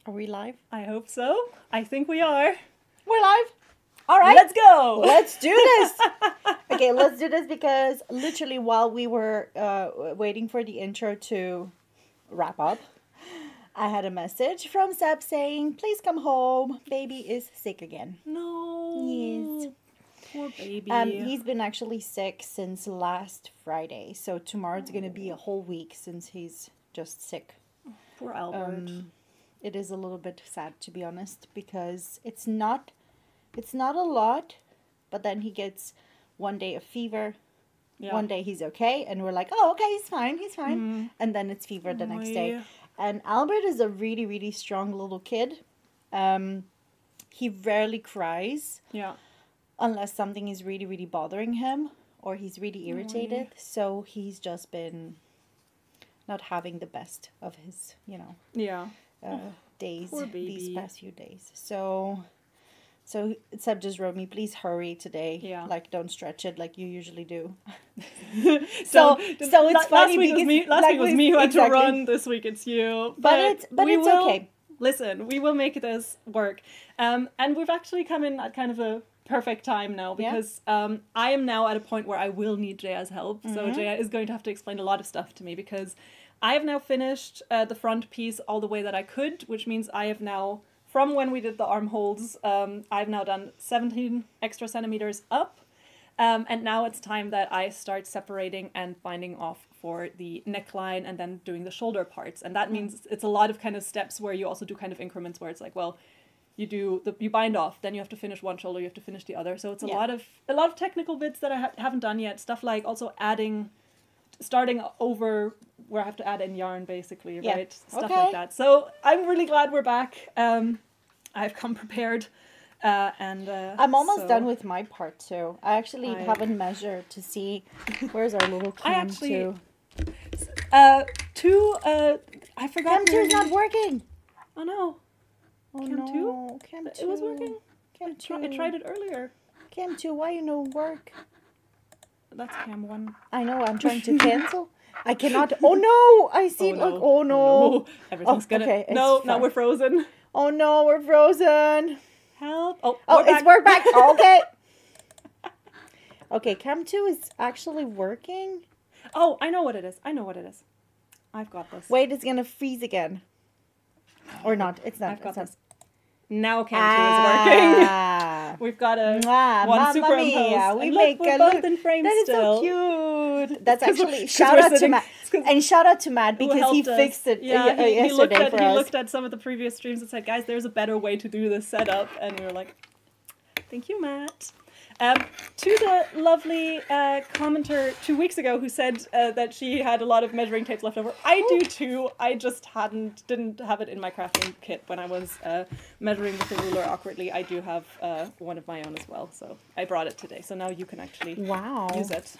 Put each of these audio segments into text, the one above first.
Are we live? I hope so. I think we are. We're live. All right. Let's go. Let's do this. Okay, let's do this because literally while we were waiting for the intro to wrap up, I had a message from Seb saying, please come home. Baby is sick again. No. Yes. Poor baby. He's been actually sick since last Friday. So tomorrow's going to be a whole week since he's just sick. Poor Albert. It is a little bit sad, to be honest, because it's not a lot, but then he gets one day of fever, one day he's okay, and we're like, oh, okay, he's fine, and then it's fever the next day. And Albert is a really, really strong little kid. He rarely cries, unless something is really, really bothering him, or he's really irritated, so he's just been not having the best of his, days these past few days. So Seb just wrote me, please hurry today. Yeah. Like, don't stretch it like you usually do. so it's funny because last week was me who had to run. This week it's you. But it's okay. Listen, we will make this work. And we've actually come in at kind of a perfect time now because I am now at a point where I will need Jaya's help. So Jaya is going to have to explain a lot of stuff to me because I have now finished the front piece all the way that I could, which means I have now, from when we did the armholes, I've now done 17 extra centimeters up. And now it's time that I start separating and binding off for the neckline and then doing the shoulder parts. And that means it's a lot of kind of steps where you also do kind of increments where it's like, well, you bind off, then you have to finish one shoulder, you have to finish the other. So it's a lot of technical bits that I haven't done yet. Stuff like also starting over where I have to add in yarn, basically, right? Stuff like that. So I'm really glad we're back. I've come prepared. I'm almost done with my part too. I actually haven't measured to see where's our little cam two. I forgot. Cam 2 is not working. Oh no. Oh Cam 2? Cam 2. It was working. Cam 2. I tried it earlier. Cam 2, why you no work? That's Cam 1. I know, I'm trying to cancel. I cannot. Oh no! I see it. No. Look. Oh no! Everything's gonna. Okay, no, now we're frozen. Oh no, we're frozen. Help! We're back. Okay. Okay, Cam 2 is actually working. Oh, I know what it is. I've got this. Wait, it's gonna freeze again. Or not? It's not. I've got this. Now Cam 2 is working. We've got one superimposed. We make we're both in frame that still. Is so cute. That's actually shout out to Matt. And shout out to Matt because he fixed it yesterday for us. He looked at some of the previous streams and said, guys, there's a better way to do this setup. And we were like, thank you, Matt. To the lovely commenter 2 weeks ago who said that she had a lot of measuring tapes left over. I do too. I just didn't have it in my crafting kit when I was measuring with the ruler awkwardly. I do have one of my own as well, so I brought it today. So now you can actually use it,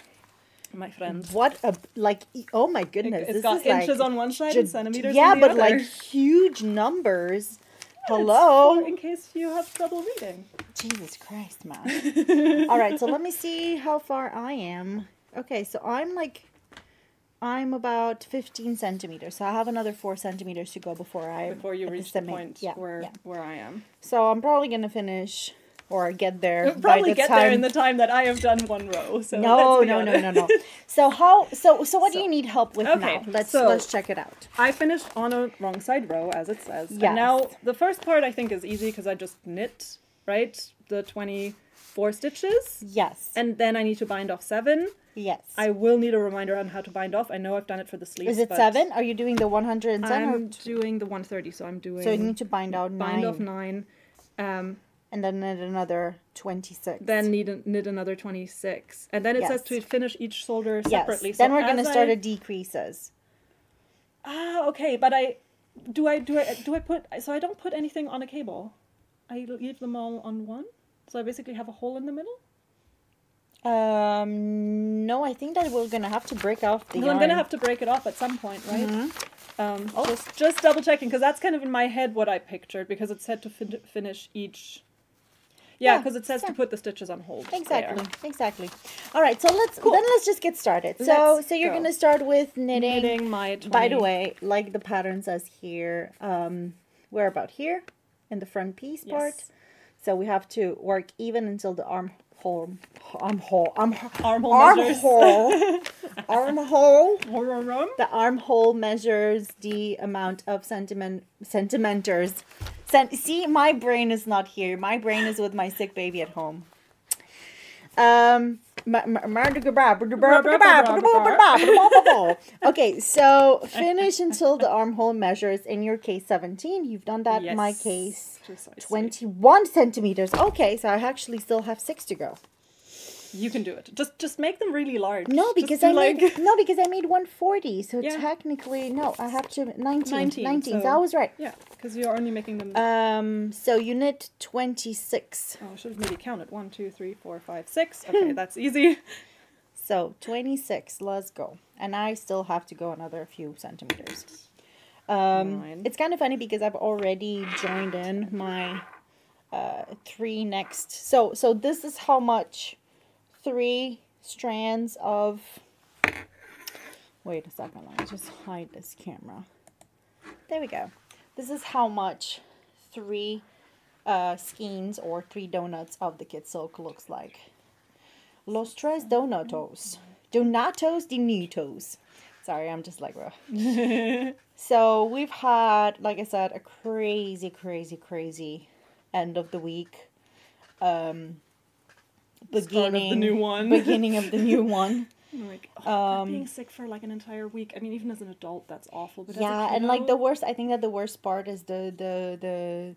my friend. What a oh my goodness! It's got inches on one side and centimeters on the other. Yeah, but huge numbers. Hello. In case you have trouble reading. Jesus Christ, man. All right, so let me see how far I am. Okay, so I'm about 15 centimeters. So I have another 4 centimeters to go before you reach the point where I am. So I'm probably gonna finish or get there. You'll probably get there in the time that I have done one row. So no. So what do you need help with now? Let's check it out. I finished on a wrong side row, as it says. Yes. And now the first part I think is easy because I just knit, right? The 24 stitches. Yes. And then I need to bind off 7. Yes. I will need a reminder on how to bind off. I know I've done it for the sleeves. Is it 7? Are you doing the 107? I'm doing the 130, so I'm doing... So you need to bind out 9. Bind off 9. And then knit another 26. Then knit another 26. And then it says to finish each shoulder separately. Yes. Then we're going to start at decreases. Okay. But do I put... So I don't put anything on a cable. I leave them all on one? So I basically have a hole in the middle? No, I think that we're going to have to break off the yarn. I'm going to have to break it off at some point, right? Just double checking, because that's kind of in my head what I pictured, because it said to finish each... Yeah, because it says to put the stitches on hold. Exactly. All right, so let's just get started. So you're going to start with knitting. My 20. By the way, like the pattern says here, we're about here in the front piece part. Yes. So we have to work even until the armhole the armhole measures the amount of centimeters. See, my brain is not here. My brain is with my sick baby at home. Okay, so finish until the armhole measures, in your case 17. You've done that. In my case 21 centimeters. Okay, so I actually still have 6 to go. You can do it. Just make them really large. No, because I made 140. So technically, no, I have to 19. So I was right. Yeah, because you're only making them. So you knit 26. Oh, I should have maybe counted 1, 2, 3, 4, 5, 6. Okay, that's easy. So 26. Let's go. And I still have to go another few centimeters. It's kind of funny because I've already joined in my 3 next. So this is how much 3 strands of. Wait a second. Let me just hide this camera. There we go. This is how much 3 skeins or 3 donuts of the kid silk looks like. Los tres donatos. Donatos de nitos. Sorry, I'm just like, bro. So we've had, like I said, a crazy end of the week. Beginning of the new one. Beginning of the new one. Like, being sick for like an entire week. I mean, even as an adult, that's awful. But yeah, and like the worst, I think that the worst part is the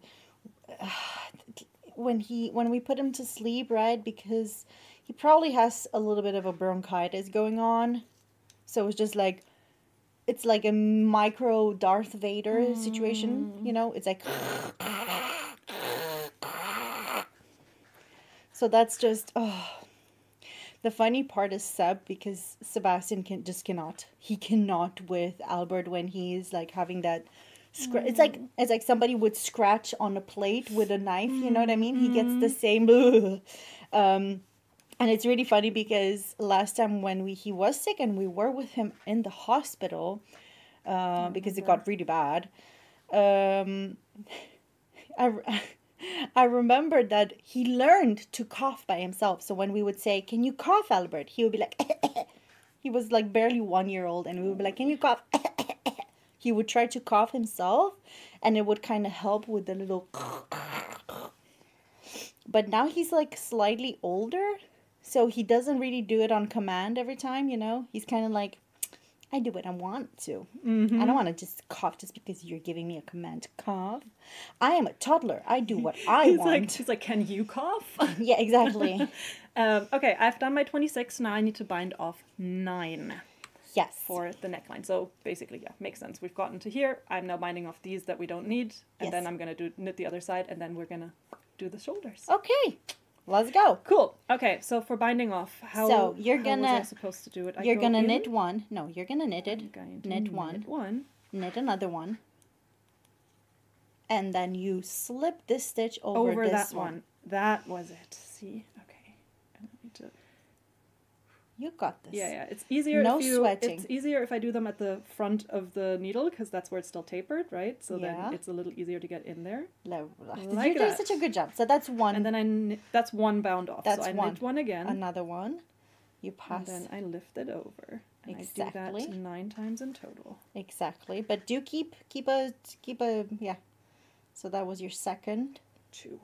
when we put him to sleep, right? Because he probably has a little bit of a bronchitis going on, so it's just like, it's like a micro Darth Vader situation, you know? It's like. So that's just, the funny part is Seb, because Sebastian cannot. He cannot with Albert when he's like having that. It's like somebody would scratch on a plate with a knife. You know what I mean? He gets the same. And it's really funny because last time when he was sick and we were with him in the hospital, because it got really bad. I remembered that he learned to cough by himself. So when we would say, "Can you cough, Albert?" He would be like, he was like barely 1 year old, and we would be like, "Can you cough?" He would try to cough himself, and it would kind of help with the little. But now he's like slightly older, so he doesn't really do it on command every time, you know? He's kind of like, I do what I want to. I don't want to just cough just because you're giving me a command to cough. I am a toddler. I do what I want. He's like, can you cough? Yeah, exactly. Okay, I've done my 26. Now I need to bind off 9. Yes. For the neckline. So basically, yeah, makes sense. We've gotten to here. I'm now binding off these that we don't need. And then I'm going to knit the other side. And then we're going to do the shoulders. Okay. Let's go. Cool. Okay, so for binding off, how was I supposed to do it? You're going to knit one. No, you're going to knit it. Knit one. Knit another one. And then you slip this stitch over this that one. That was it. See? Okay. I don't need to... You got this. Yeah. It's easier sweating. It's easier if I do them at the front of the needle because that's where it's still tapered, right? So then it's a little easier to get in there. You're doing such a good job. So that's one. And then that's one bound off. That's so I knit one again. Another one. You pass. And then I lift it over. And I do that 9 times in total. Exactly. But do keep a yeah. So that was your second. 2.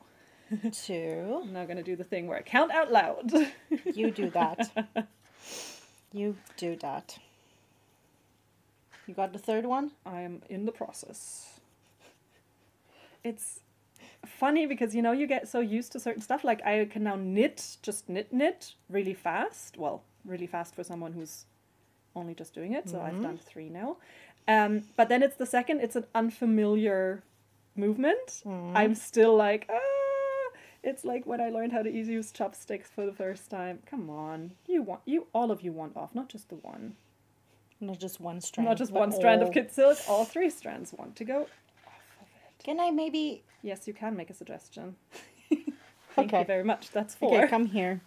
2. I'm now going to do the thing where I count out loud. You do that. You do that. You got the third one? I am in the process. It's funny because, you know, you get so used to certain stuff. Like I can now knit really fast. Well, really fast for someone who's only just doing it. So I've done 3 now. But then it's the second, it's an unfamiliar movement. I'm still like, it's like when I learned how to use chopsticks for the first time. Come on. All of you want off, not just the one. Not just one strand. Not just one strand of kid silk. All 3 strands want to go off of it. Can I maybe... Yes, you can make a suggestion. Thank you very much. That's 4. Okay, come here.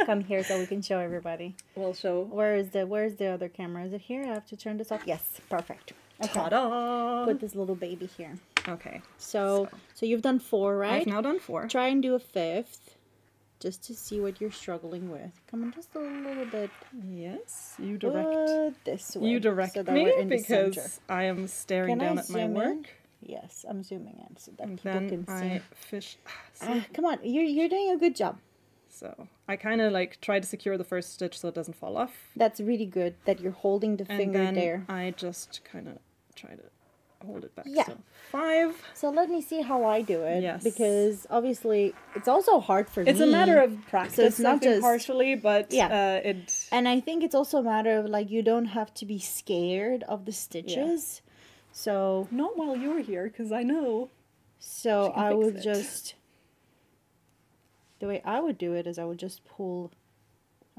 Come here so we can show everybody. We'll show. Where's the other camera? Is it here? I have to turn this off. Yes, perfect. Okay. Ta-da! Put this little baby here. Okay. So you've done 4, right? I've now done 4. Try and do a 5th, just to see what you're struggling with. Come on, just a little bit. Yes, you direct. This way. You direct so that me we're in the because center. I am staring Can down I at my zoom work. in? Yes, I'm zooming in so that And people then can see. I fish. See? Come on, you're doing a good job. So I kind of like try to secure the first stitch so it doesn't fall off. That's really good that you're holding the And finger then there. I just kind of try to hold it back. Yeah. So 5. So let me see how I do it. Yes. Because obviously it's also hard for me. It's a matter of practice, So it's not I think, just partially, but yeah. it. And I think it's also a matter of like you don't have to be scared of the stitches. So Not while you're here, because I know. So I fix would it. just, the way I would do it is I would just pull,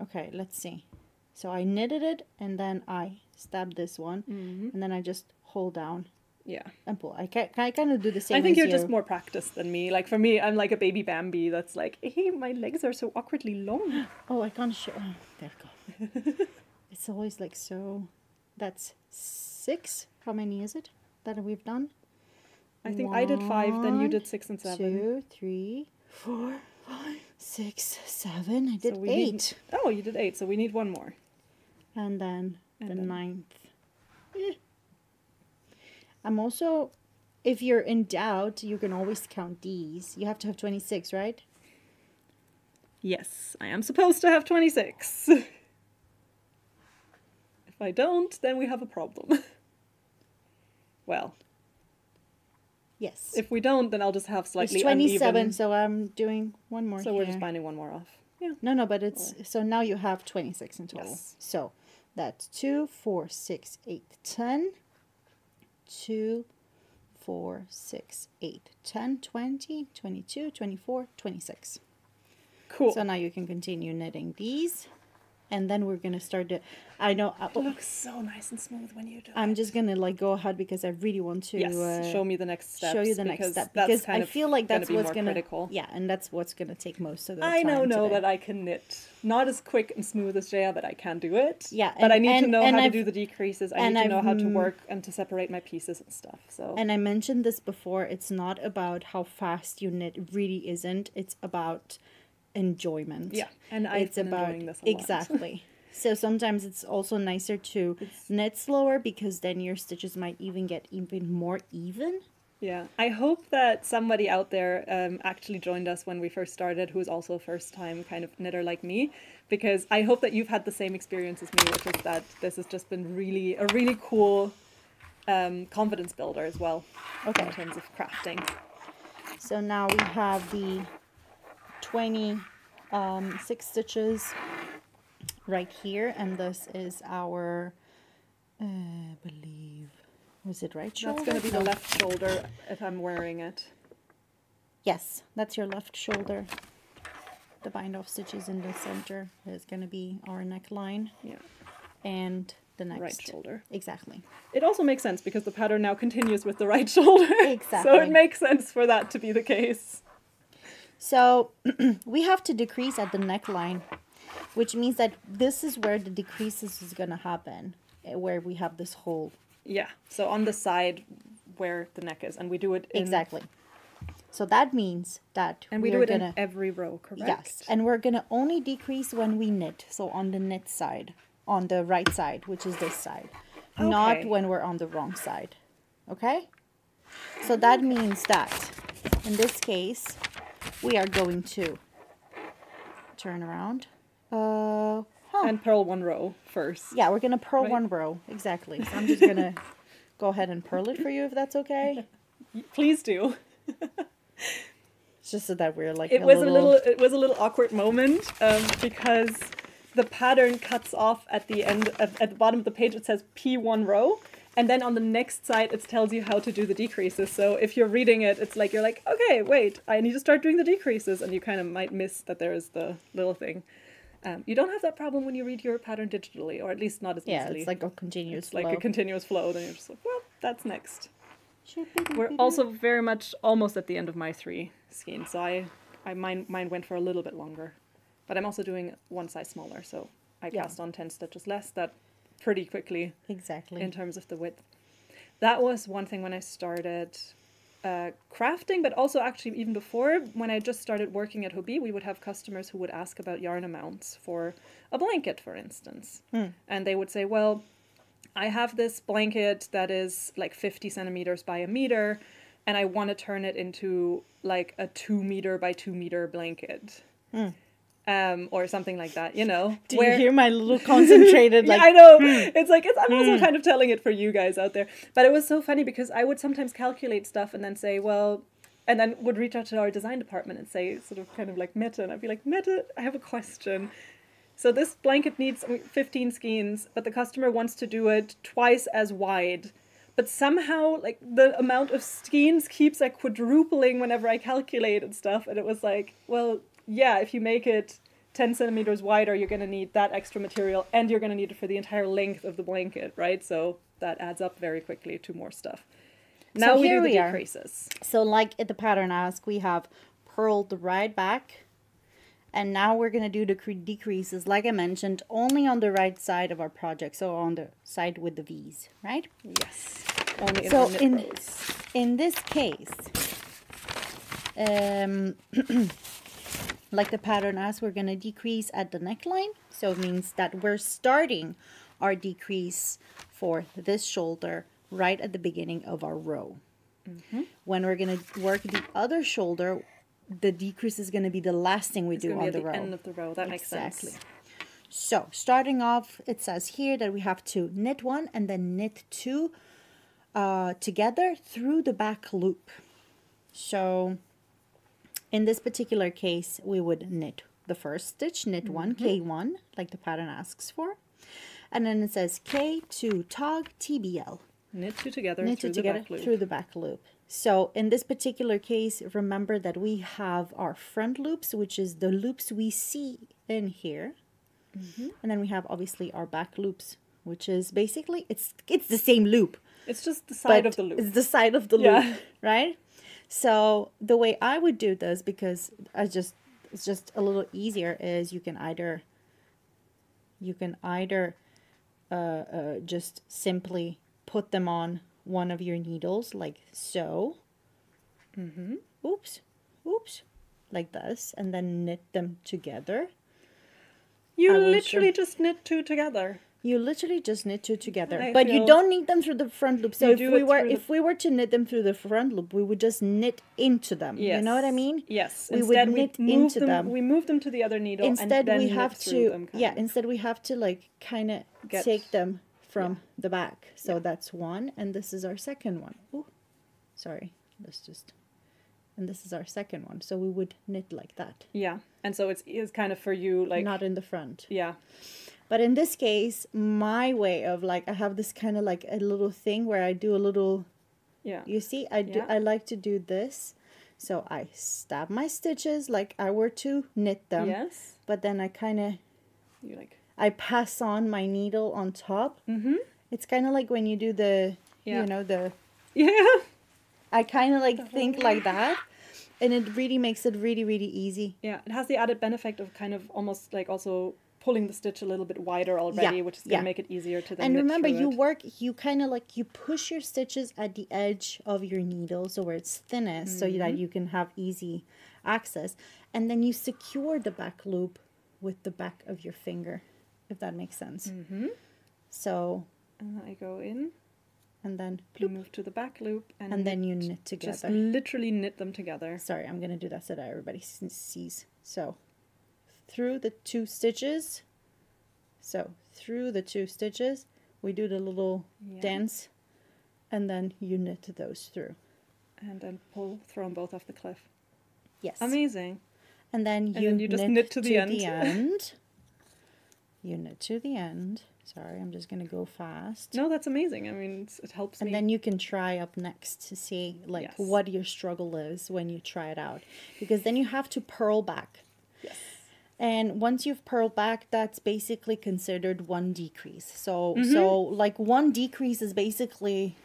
okay, let's see. So I knitted it and then I stabbed this one and then I just hold down Yeah. and pull. I kind of do the same I think as you're you. just more practiced than me. Like for me, I'm like a baby Bambi that's like, hey, my legs are so awkwardly long. Oh, I can't show. Oh, there we go. It's always like so. That's 6. How many is it that we've done? I think I did 5, then you did 6 and 7. 2, 3, 4, 5, 6, 7. I did So we 8. need- Oh, you did 8, so we need one more. And then the then- 9th. I'm also, if you're in doubt, you can always count these. You have to have 26, right? Yes, I am supposed to have 26. If I don't, then we have a problem. Well, Yes. if we don't, then I'll just have It's slightly 27, uneven. so I'm doing one more So here. we're just binding one more off. Yeah. No, but it's, so now you have 26 in total. Yes. So that's 2, 4, 6, 8, 10. 2, 4, 6, 8, 10, 20, 22, 24, 26. Cool. So now you can continue knitting these. And then we're going to start to, I know, It looks so nice and smooth when you do I'm it. just going to like go ahead because I really want to Yes, show me the next steps. show you the next step. that's Because kind I of feel like that's be what's more going to, critical. yeah, and that's what's going to take most of the I time know today. that I can knit. Not as quick and smooth as Jaya, but I can do it. Yeah, but I need to and- know and how to I've- do the decreases. I and need to know I've, how to work and to separate my pieces and stuff. So And I mentioned this before, it's not about how fast you knit, it really isn't. It's about enjoyment. yeah, and I've been enjoying this a lot. Exactly. So sometimes it's also nicer to knit slower because then your stitches might even get even more even. Yeah, I hope that somebody out there actually joined us when we first started, who is also a first-time kind of knitter like me, because I hope that you've had the same experience as me, which is that this has just been a really cool confidence builder as well. Okay. In terms of crafting. So now we have the 26 stitches right here, and this is our, I believe, was it right shoulder? That's going to be the No. left shoulder if I'm wearing it. Yes, that's your left shoulder. The bind off stitches in the center is going to be our neckline, Yeah, and the next right shoulder. Exactly. It also makes sense because the pattern now continues with the right shoulder. So Exactly. it makes sense for that to be the case. So we have to decrease at the neckline, which means that this is where the decreases is going to happen, where we have this hole. Yeah, so on the side where the neck is, and we do it in... Exactly. So that means that And we we're do it gonna, in every row, correct? yes, and we're going to only decrease when we knit. So on the knit side, on the right side, which is this side, not Okay. when we're on the wrong side. Okay? So that means that in this case, we are going to turn around. And purl one row first. Yeah, we're going to purl Right. one row. Exactly. So I'm just going to go ahead and purl it for you if that's okay. Please do. It's just so that we're like It was a little awkward moment because the pattern cuts off at the end at the bottom of the page. It says P1 row, and then on the next side it tells you how to do the decreases. So if you're reading it, it's like you're like, okay, wait, I need to start doing the decreases, and you kind of might miss that there is the little thing. You don't have that problem when you read your pattern digitally, or at least not as Yeah, easily. it's like a continuous It's like a continuous flow. Then you're just like, well, that's next. We're also very much almost at the end of my 3 skein, so mine went for a little bit longer, but I'm also doing one size smaller, so I Yeah. cast on 10 stitches less. That pretty quickly Exactly. in terms of the width. That was one thing when I started. crafting, but also actually even before, when I just started working at Hobbii, we would have customers who would ask about yarn amounts for a blanket, for instance. And they would say, well, I have this blanket that is like 50 centimeters by a meter, and I want to turn it into like a 2 meter by 2 meter blanket. Or something like that, you know. Do you hear my little concentrated, like... Yeah, I know. It's like, I'm also kind of telling it for you guys out there. But it was so funny because I would sometimes calculate stuff and then say, well... And then would reach out to our design department and say, sort of kind of like, Mette, and I'd be like, Mette, I have a question. So this blanket needs 15 skeins, but the customer wants to do it twice as wide. But somehow, like, the amount of skeins keeps, like, quadrupling whenever I calculate and stuff. And it was like, well... Yeah, if you make it 10 centimeters wider, you're going to need that extra material, and you're going to need it for the entire length of the blanket, right? So that adds up very quickly to more stuff. Now we do the decreases. So like at the pattern ask, we have purled right back, and now we're going to do the decreases, like I mentioned, only on the right side of our project, so on the side with the V's, right? Yes. Only so in this case, like the pattern asks, we're going to decrease at the neckline. So it means that we're starting our decrease for this shoulder right at the beginning of our row. When we're going to work the other shoulder, the decrease is going to be the last thing we do on the row. At the end of the row. That makes sense. So starting off, it says here that we have to knit one and then knit two together through the back loop. So... in this particular case, we would knit the first stitch, knit one, K1, like the pattern asks for. And then it says K2, tog, TBL. Knit two together, through the back loop. So in this particular case, remember that we have our front loops, which is the loops we see in here. And then we have obviously our back loops, which is basically, it's the same loop. It's just the side of the loop. It's the side of the loop, right? So the way I would do this, because it's just a little easier, is you can either just simply put them on one of your needles like so. Oops, like this, and then knit them together. You literally just knit two together. You literally just knit two together, but you don't knit them through the front loop. So if we were to knit them through the front loop, we would just knit into them. Yes. You know what I mean? Yes. We would knit into them. We move them to the other needle. Instead, we have to instead we have to like kind of take them from the back. So that's one, and this is our second one. Oh, sorry. And this is our second one. So we would knit like that. Yeah, and so it's kind of for you like not in the front. Yeah. But in this case, my way of like, I have this kind of like a little thing where I do a little, you see, I like to do this. So I stab my stitches like I were to knit them. Yes. But then I kind of, I pass on my needle on top. It's kind of like when you do the, you know, the. Yeah. I kind of like think like that. And it really makes it really, really easy. Yeah. It has the added benefit of kind of almost like also pulling the stitch a little bit wider already, which is going to make it easier to then. And remember, you kind of like, you push your stitches at the edge of your needle, so where it's thinnest, so that you can have easy access. And then you secure the back loop with the back of your finger, if that makes sense. So. And I go in. And then you move to the back loop. And then you knit together. Just literally knit them together. Sorry, I'm going to do that so that everybody sees. So. Through the two stitches, we do the little dance, and then you knit those through. And then throw them both off the cliff. Yes. Amazing. And then you just knit to the end. You knit to the end. Sorry, I'm just going to go fast. No, that's amazing. I mean, it helps me. And then you can try up next to see like what your struggle is when you try it out. Because then you have to purl back. Yes. And once you've purled back, that's basically considered one decrease. So like one decrease is basically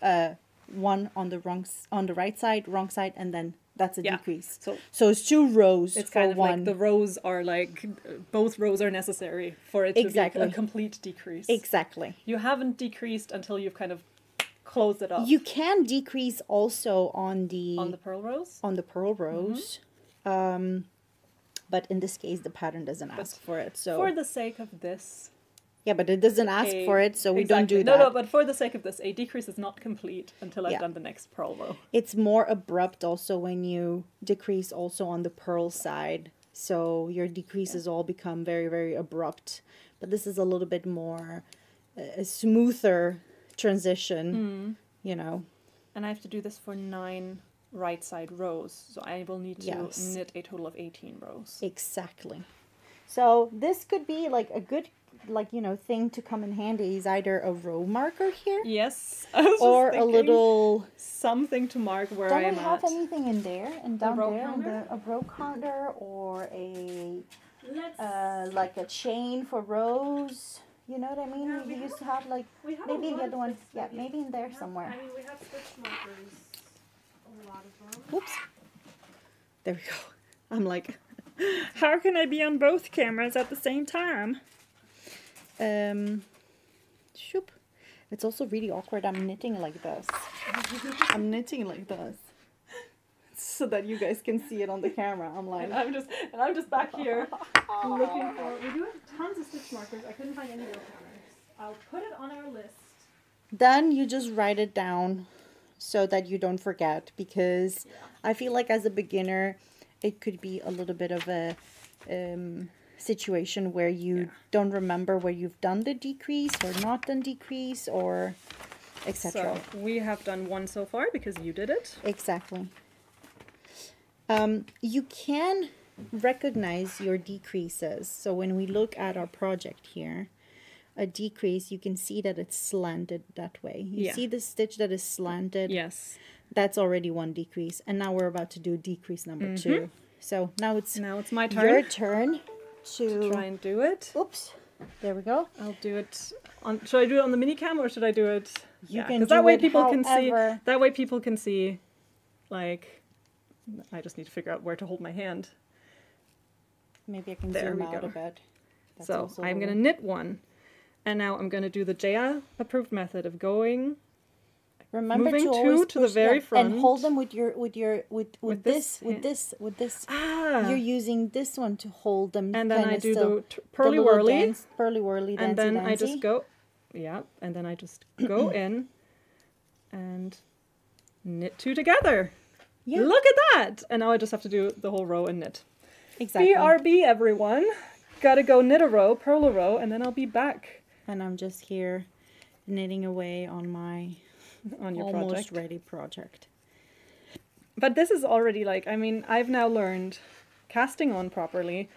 one on the right side, wrong side, and then that's a decrease. So it's two rows. It's kind of like the rows are like both rows are necessary for it to be a complete decrease. Exactly. You haven't decreased until you've kind of close it up. You can decrease also on the pearl rows? On the pearl rows. But in this case, the pattern doesn't ask for it. So for the sake of this... Yeah, but it doesn't ask for it, so we don't do that. No, but for the sake of this, a decrease is not complete until I've done the next pearl row. It's more abrupt also when you decrease also on the pearl side. So your decreases all become very, very abrupt. But this is a little bit more a smoother transition, you know. And I have to do this for 9 right side rows. So I will need to knit a total of 18 rows. Exactly. So this could be like a good, like, you know, thing to come in handy is either a row marker here. Yes. Or a little... Something to mark where I am at. Don't we have anything in there? And down there, a row counter or a... like a chain for rows. You know what I mean? We used to have like... Maybe in the other one. Yeah, maybe in there somewhere. I mean, we have stitch markers. A lot of them. Whoops. There we go. I'm like... How can I be on both cameras at the same time? Shoop. It's also really awkward. I'm knitting like this. I'm knitting like this. So that you guys can see it on the camera. I'm like... And I'm just back here looking for... We do have tons of stitch markers. I couldn't find any real counters. I'll put it on our list. Then you just write it down so that you don't forget. Because I feel like as a beginner... It could be a little bit of a situation where you don't remember where you've done the decrease or not done decrease or etc. So we have done one so far because you did it. Exactly. You can recognize your decreases. So when we look at our project here, a decrease, you can see that it's slanted that way. You see the stitch that is slanted? Yes. That's already one decrease. And now we're about to do decrease number 2. So now it's my turn. Your turn to try and do it. Oops. There we go. I'll do it on... Should I do it on the mini cam or should I do it... You can because do that way it people however... can see... That way people can see, like... I just need to figure out where to hold my hand. Maybe I can zoom out a bit. That's so I'm going to knit one. And now I'm going to do the Jaya approved method of going... Remember moving to always to the very front and hold them with this. Ah. You're using this one to hold them. And then I do the purly whirly. Purly whirly. And then I just go, and then I just go in and knit 2 together. Yeah. Look at that! And now I just have to do the whole row and knit. Exactly. BRB, everyone. Gotta go knit a row, purl a row, and then I'll be back. And I'm just here knitting away on my... on your almost ready project. But this is already like, I mean, I've now learned casting on properly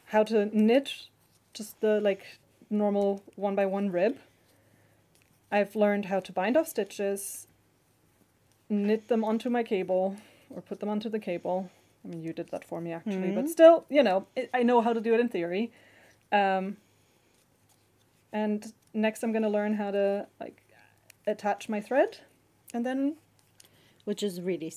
how to knit just the like normal 1x1 rib. I've learned how to bind off stitches, knit them onto my cable or put them onto the cable. I mean, you did that for me actually, but still, you know, I know how to do it in theory. And next I'm going to learn how to like attach my thread, and then which is really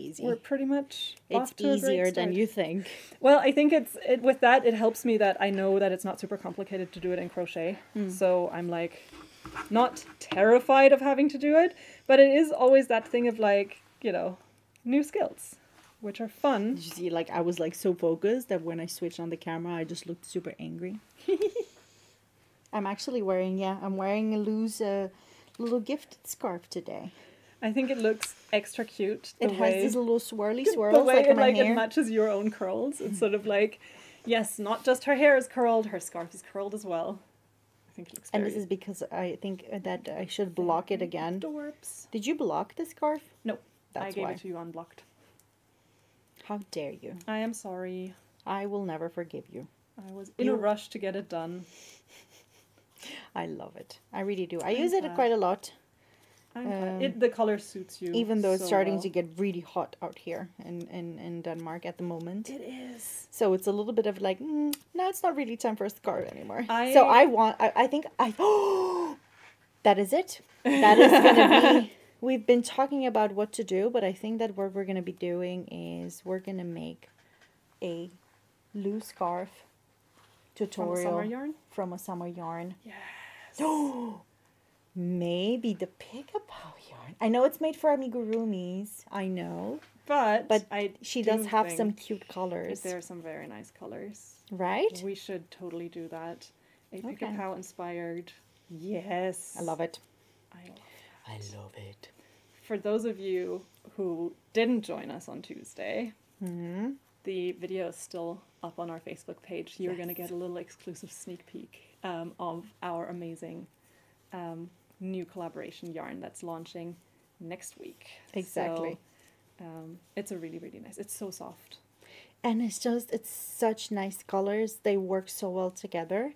easy. We're pretty much it's easier than you think. Well, I think with that it helps me that I know that it's not super complicated to do it in crochet. So I'm like not terrified of having to do it, but it is always that thing of like, you know, new skills which are fun. Did you see, like, I was like so focused that when I switched on the camera I just looked super angry. I'm actually wearing a loose little gifted scarf today. I think it looks extra cute. It has these little swirly swirls the way like in my hair. It matches your own curls. It's sort of like, yes, not just her hair is curled, her scarf is curled as well. I think it looks And this is because I think that I should block it again. Dorps. Did you block the scarf? No, I gave it to you unblocked. How dare you? I am sorry. I will never forgive you. I was in a rush to get it done. I love it. I really do. I use it quite a lot. The color suits you. Even though it's starting to get really hot out here in Denmark at the moment. It is. So it's a little bit of like, no, it's not really time for a scarf anymore. I think that is it. That is going to be, we've been talking about what to do, but I think that what we're going to be doing is we're going to make a loose scarf tutorial from a summer yarn. Yes. Maybe maybe the Pick-a-Pow yarn. I know it's made for amigurumis. I know. But she does have some cute colors. There are some very nice colors. Right? We should totally do that. A Pick-a-Pow inspired. Yes. I love it. I love it. For those of you who didn't join us on Tuesday, the video is still up on our Facebook page. You're going to get a little exclusive sneak peek of our amazing new collaboration yarn that's launching next week. Exactly. So, it's a really, really nice. It's so soft. And it's such nice colors. They work so well together.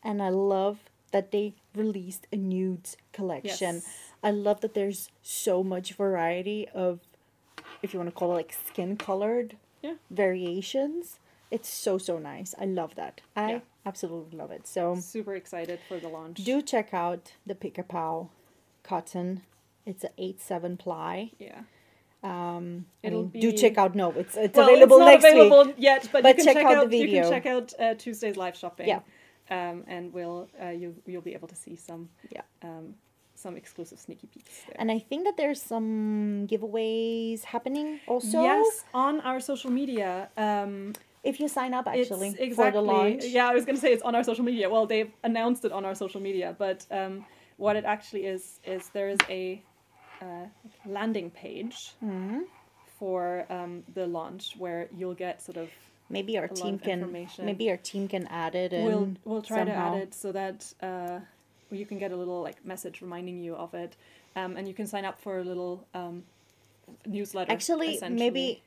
And I love that they released a nudes collection. Yes. I love that there's so much variety of, if you want to call it like skin colored variations. It's so nice. I love that. I absolutely love it. So super excited for the launch. Do check out the Pick-a-Pow cotton. It's a 8/7 ply. Yeah. Do check out. No, it's well, available it's not next available week. yet, but you can check out the video. You can check out Tuesday's live shopping. Yeah. And you'll be able to see some exclusive sneaky peeks there. And I think that there's some giveaways happening also. Yes, on our social media. If you sign up actually for the launch. Yeah, I was going to say it's on our social media. Well, they've announced it on our social media, but what it actually is there is a landing page for the launch where you'll get sort of maybe our team can add it in. We'll try to add it so that you can get a little like message reminding you of it, and you can sign up for a little newsletter. Actually, maybe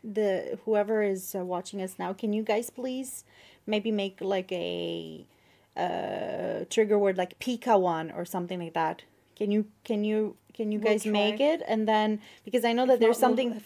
whoever is watching us now, can you guys please maybe make like a trigger word like Pika1 or something like that? Can you guys make it? And then, because I know that there's something.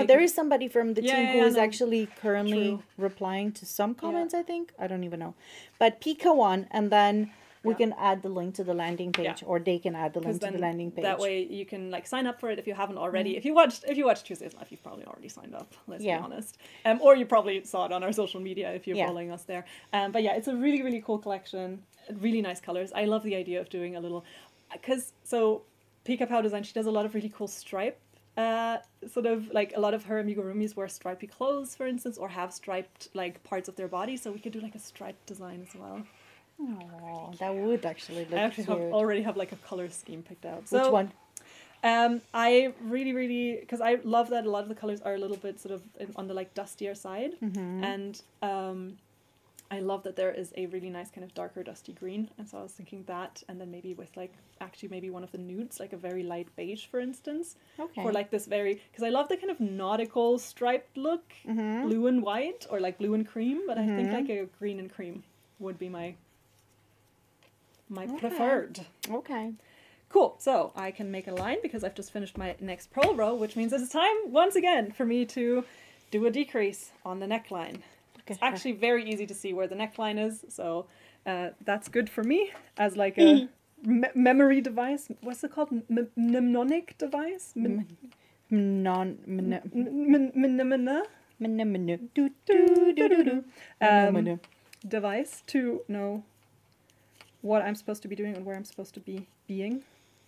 There is somebody from the team who is actually currently replying to some comments. I think I don't even know, but Pika1, and then we can add the link to the landing page, or they can add the link to the landing page. That way you can like sign up for it if you haven't already. If you watched Tuesday's Live, you've probably already signed up. Let's be honest. Or you probably saw it on our social media if you're following us there. But yeah, it's a really, really cool collection. Really nice colors. I love the idea of doing a little, so Pick-a-Pow Design, she does a lot of really cool stripe. Sort of like a lot of her amigurumis wear stripy clothes, for instance, or have striped like parts of their body. So we could do like a striped design as well. Oh, that would actually look cute. Already have like a color scheme picked out. So, which one? I really, because I love that a lot of the colors are a little bit sort of on the like dustier side, and I love that there is a really nice kind of darker dusty green, and so I was thinking that, and then maybe with like maybe one of the nudes, like a very light beige, for instance, for like this because I love the kind of nautical striped look, blue and white or like blue and cream, but I think like a green and cream would be my preferred. Okay. Cool. So I can make a line because I've just finished my next purl row, which means it's time once again for me to do a decrease on the neckline. It's actually very easy to see where the neckline is, so that's good for me as like a memory device. What's it called? Mnemonic device? Device to know what I'm supposed to be doing and where I'm supposed to be being.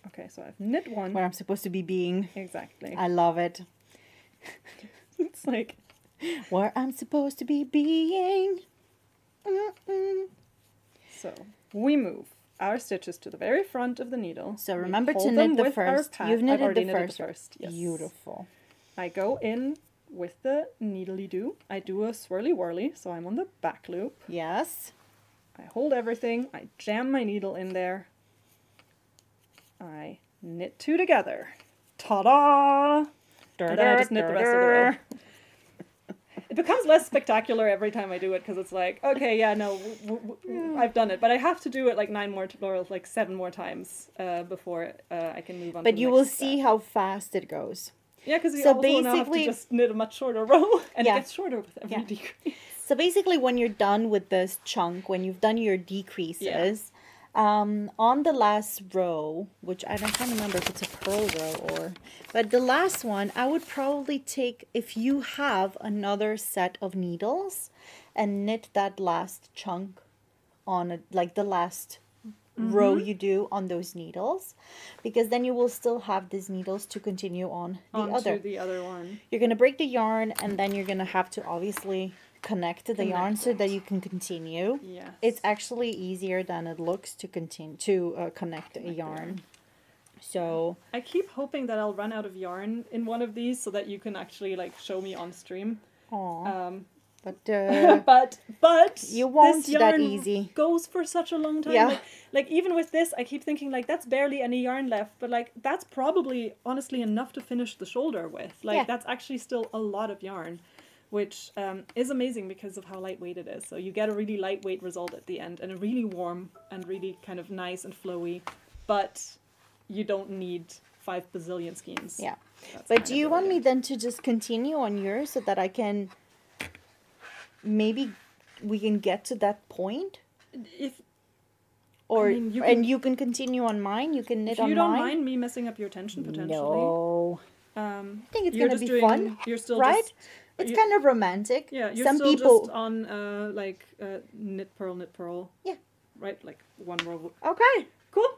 Okay, so I've knit one. Where I'm supposed to be being. Exactly. I love it. It's like where I'm supposed to be being. So we move our stitches to the very front of the needle. So remember to knit the first. You've knitted the first. Yes. Beautiful. I go in with the needly-do. I do a swirly-whirly, so I'm on the back loop. Yes. I hold everything. I jam my needle in there. I knit two together. Ta-da! And then I just knit the rest of the row. It becomes less spectacular every time I do it because it's like, okay, yeah, no, I've done it, but I have to do it like 7 more times before I can move on. But you will see how fast it goes. Yeah, because you also now have to just knit a much shorter row, and it gets shorter with every decrease. So basically, when you're done with this chunk, when you've done your decreases, on the last row, which I can't remember if it's a purl row but the last one, I would probably take, if you have another set of needles, and knit that last chunk on it, like the last row you do on those needles, because then you will still have these needles to continue on the other one. You're going to break the yarn, and then you're going to have to obviously connect the yarn so that you can continue. Yes. It's actually easier than it looks to continue to connect a yarn. So I keep hoping that I'll run out of yarn in one of these so that you can actually like show me on stream. But you won't this yarn that easy. Goes for such a long time. Yeah. Like even with this, I keep thinking like that's barely any yarn left, but like that's probably honestly enough to finish the shoulder with. Like that's actually still a lot of yarn, which is amazing because of how lightweight it is. So you get a really lightweight result at the end and a really warm and really kind of nice and flowy, but you don't need 5 bazillion skeins. Yeah. That's but do you want me then to just continue on yours so that I can maybe we can get to that point? And you can continue on mine. You can knit on mine. You don't mind me messing up your tension potentially? No. I think it's gonna be fun. You're still right. It's kind of romantic. Yeah, you're Some still people just on knit purl. Yeah. Right, like one row. Okay. Cool.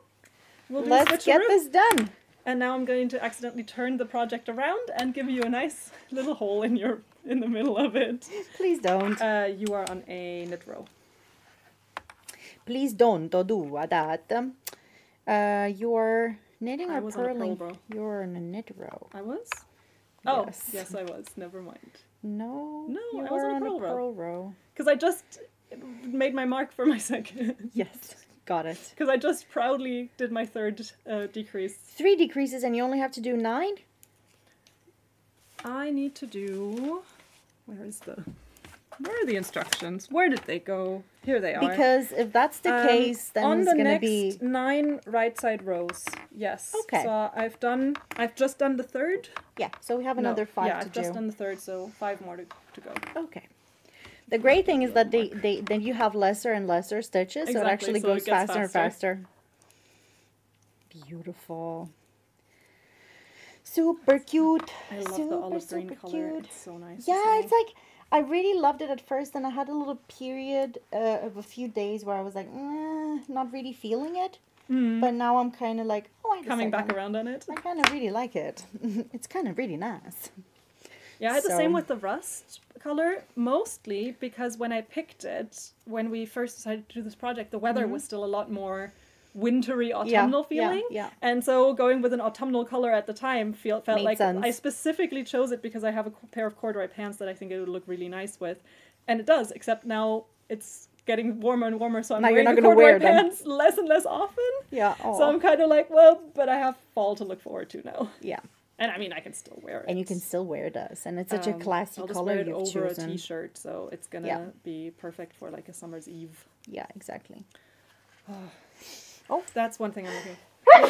We'll Let's get this done. And now I'm going to accidentally turn the project around and give you a nice little hole in the middle of it. Please don't. You are on a knit row. Please don't do that. You're knitting or purling? You're on a knit row. I was? Oh, yes, I was. Never mind. No, I was on a purl row. Because I just made my mark for my second. Yes, got it. Because I just proudly did my third decrease. 3 decreases and you only have to do 9? I need to do... Where are the instructions? Where did they go? Here they are. Because if that's the case, then it's going to be... On the next 9 right side rows. Yes. Okay. So I've just done the third. Yeah, so we have another 5 to do. Yeah, I've just done the third, so 5 more to go. Okay. The great thing is that then you have lesser and lesser stitches, so it actually goes faster and faster. Beautiful. Super cute. I love the olive green color. It's so nice. Yeah, it's like, I really loved it at first, and I had a little period of a few days where I was like, not really feeling it. But now I'm kind of like, coming back around on it. I kind of really like it. It's kind of really nice. Yeah, I had the same with the rust color, mostly because when I picked it, when we first decided to do this project, the weather was still a lot more wintry autumnal feeling. Yeah. And so going with an autumnal color at the time felt Made like sense. I specifically chose it because I have a pair of corduroy pants that I think it would look really nice with. And it does, except now it's getting warmer and warmer, so I'm wearing the corduroy pants less and less often. Yeah. So I'm kind of like, well, but I have fall to look forward to now. Yeah. And I mean, I can still wear it. And you can still wear this, and it's such a classy color you've chosen. I'll just wear it over a t-shirt, so it's gonna be perfect for like a summer's eve. Yeah, exactly. Oh, that's one thing I'm looking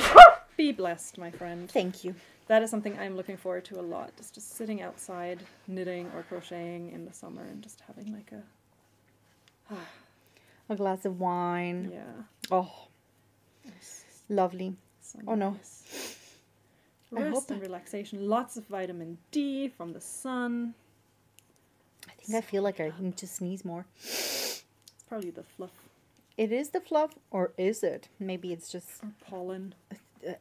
for. Be blessed, my friend. Thank you. That is something I'm looking forward to a lot. It's just sitting outside, knitting or crocheting in the summer, and just having like a glass of wine. Yeah. Oh, lovely. So oh no. Nice. Rest and relaxation. Lots of vitamin D from the sun. I think I feel like I need to sneeze more. It's probably the fluff. It is the fluff, or is it? Maybe it's just... Or pollen.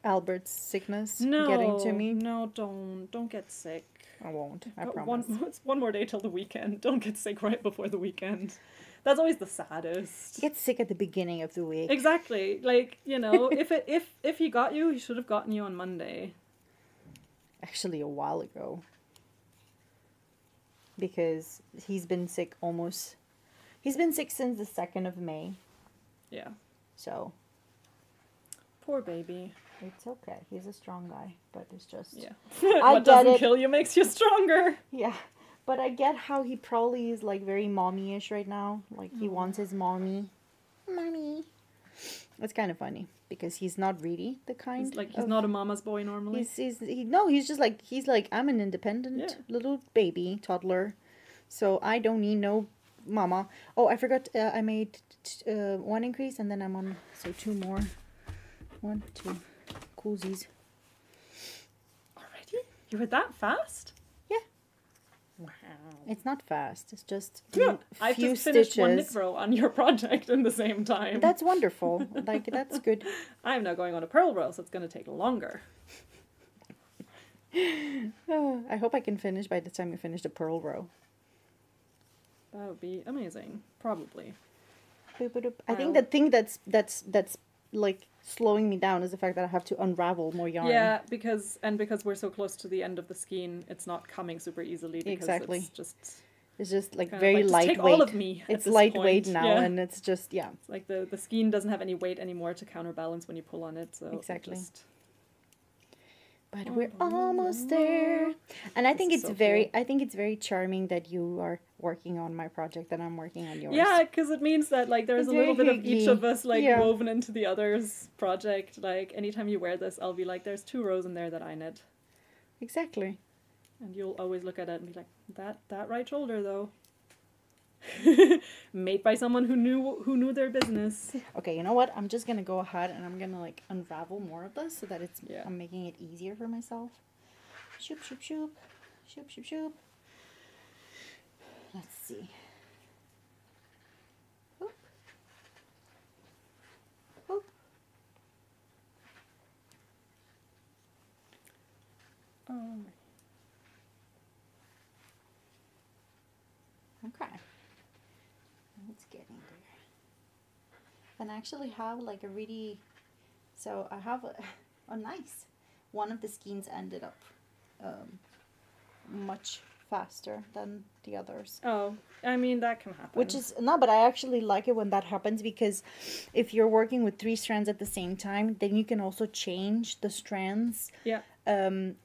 Albert's sickness getting to me. No, don't get sick. I won't. I promise. It's one more day till the weekend. Don't get sick right before the weekend. That's always the saddest. Get sick at the beginning of the week. Exactly. Like, you know, if he got you, he should have gotten you on Monday. Actually, a while ago. Because he's been sick since the 2nd of May. Yeah. So. Poor baby. It's okay. He's a strong guy, but it's just... Yeah. What doesn't kill you makes you stronger. Yeah. But I get how he probably is, like, very mommy-ish right now. Like, he wants his mommy. Mommy. It's kind of funny, because he's not really the kind he's not a mama's boy normally. He's just like, I'm an independent little baby, toddler. So I don't need no mama. Oh, I forgot, I made 1 increase, and then I'm on, so 2 more. 1, 2. Coolsies. Already? You were that fast? Yeah. Wow. It's not fast. It's just Yeah, I've few just finished one knit stitches. row on your project in the same time. That's wonderful. Like, that's good. I'm now going on a purl row, so it's going to take longer. I hope I can finish by the time you finish the purl row. That would be amazing. Probably. Boop, boop, boop. I think the thing that's like slowing me down is the fact that I have to unravel more yarn. Yeah, because we're so close to the end of the skein, it's not coming super easily because Exactly. it's just like kind of very like, just lightweight. take all of me at It's this lightweight point. now, Yeah. and it's just It's like the skein doesn't have any weight anymore to counterbalance when you pull on it, so it Exactly. just... But we're almost there, and I think This it's is so very cool. I think it's very charming that you are working on my project and I'm working on yours. Yeah, because it means that like there's It's a little very bit of each hygge. of us like Yeah. woven into the other's project. Like anytime you wear this, I'll be like, there's 2 rows in there that I knit, Exactly. and you'll always look at it and be like, that right shoulder though, made by someone who knew their business. Okay, you know what? I'm just gonna go ahead and I'm gonna like unravel more of this so that Yeah. I'm making it easier for myself. Shoop shoop shoop, shoop shoop shoop. Let's see. Oop. Oop. Oh. Okay. It's getting there. And I actually have like a really, so I have a nice, one of the skeins ended up much faster than the others. Oh, I mean that can happen. Which is, no, but I actually like it when that happens because if you're working with 3 strands at the same time, then you can also change the strands yeah.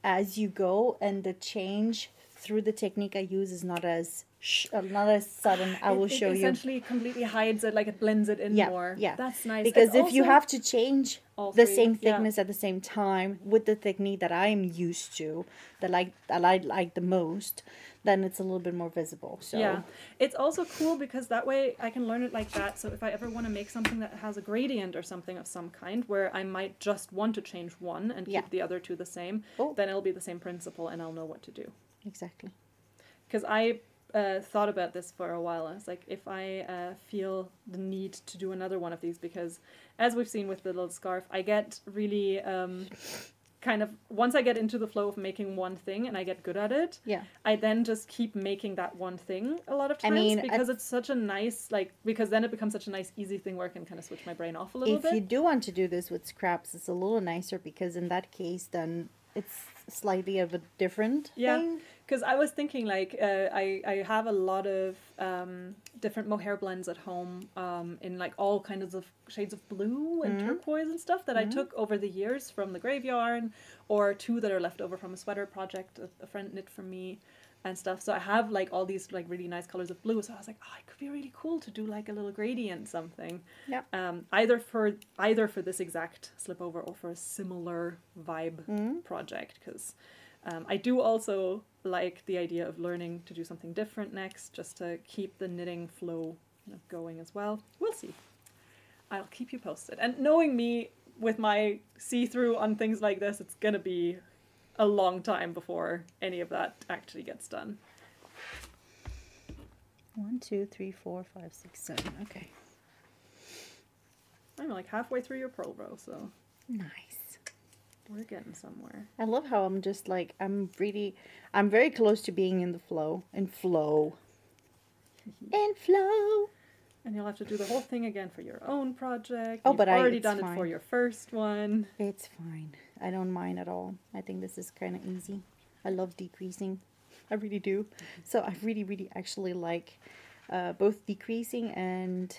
as you go, and the change through the technique I use is not as sudden. I will show It you. essentially completely hides it, like it blends it in Yeah, more. yeah. That's nice. Because It's if you also- have to change all the 3, same yeah. thickness at the same time with the technique that I'm used to, that I like the most, then it's a little bit more visible. So Yeah, it's also cool because that way I can learn it like that. So if I ever want to make something that has a gradient or something of some kind, where I might just want to change one and Yeah. keep the other 2 the same, Oh. then it'll be the same principle and I'll know what to do. Exactly. Because I thought about this for a while. I was like, if I feel the need to do another one of these, because as we've seen with the little scarf, I get really kind of, once I get into the flow of making one thing and I get good at it, Yeah. I then just keep making that one thing a lot of times mean, because it's such a nice, like, because then it becomes such a nice, easy thing where I can kind of switch my brain off a little If bit. you do want to do this with scraps, it's a little nicer because in that case, then it's slightly of a different Yeah. thing. Because I was thinking, like, I have a lot of different mohair blends at home in, like, all kinds of shades of blue and turquoise and stuff that I took over the years from the grave yarn, or 2 that are left over from a sweater project a friend knit for me and stuff. So I have, like, all these, like, really nice colors of blue. So I was like, oh, it could be really cool to do, like, a little gradient something. Yeah. Either for this exact slipover or for a similar vibe project, because I do also like the idea of learning to do something different next, just to keep the knitting flow going as well. We'll see. I'll keep you posted. And knowing me with my see-through on things like this, it's gonna be a long time before any of that actually gets done. 1, 2, 3, 4, 5, 6, 7. Okay. I'm like halfway through your purl row, so Nice. we're getting somewhere. I love how I'm just like, I'm very close to being in the flow. In flow. And you'll have to do the whole thing again for your own project. Oh, You've but already it's done it fine. for your first one. It's fine. I don't mind at all. I think this is kind of easy. I love decreasing. I really do. So I really actually like both decreasing and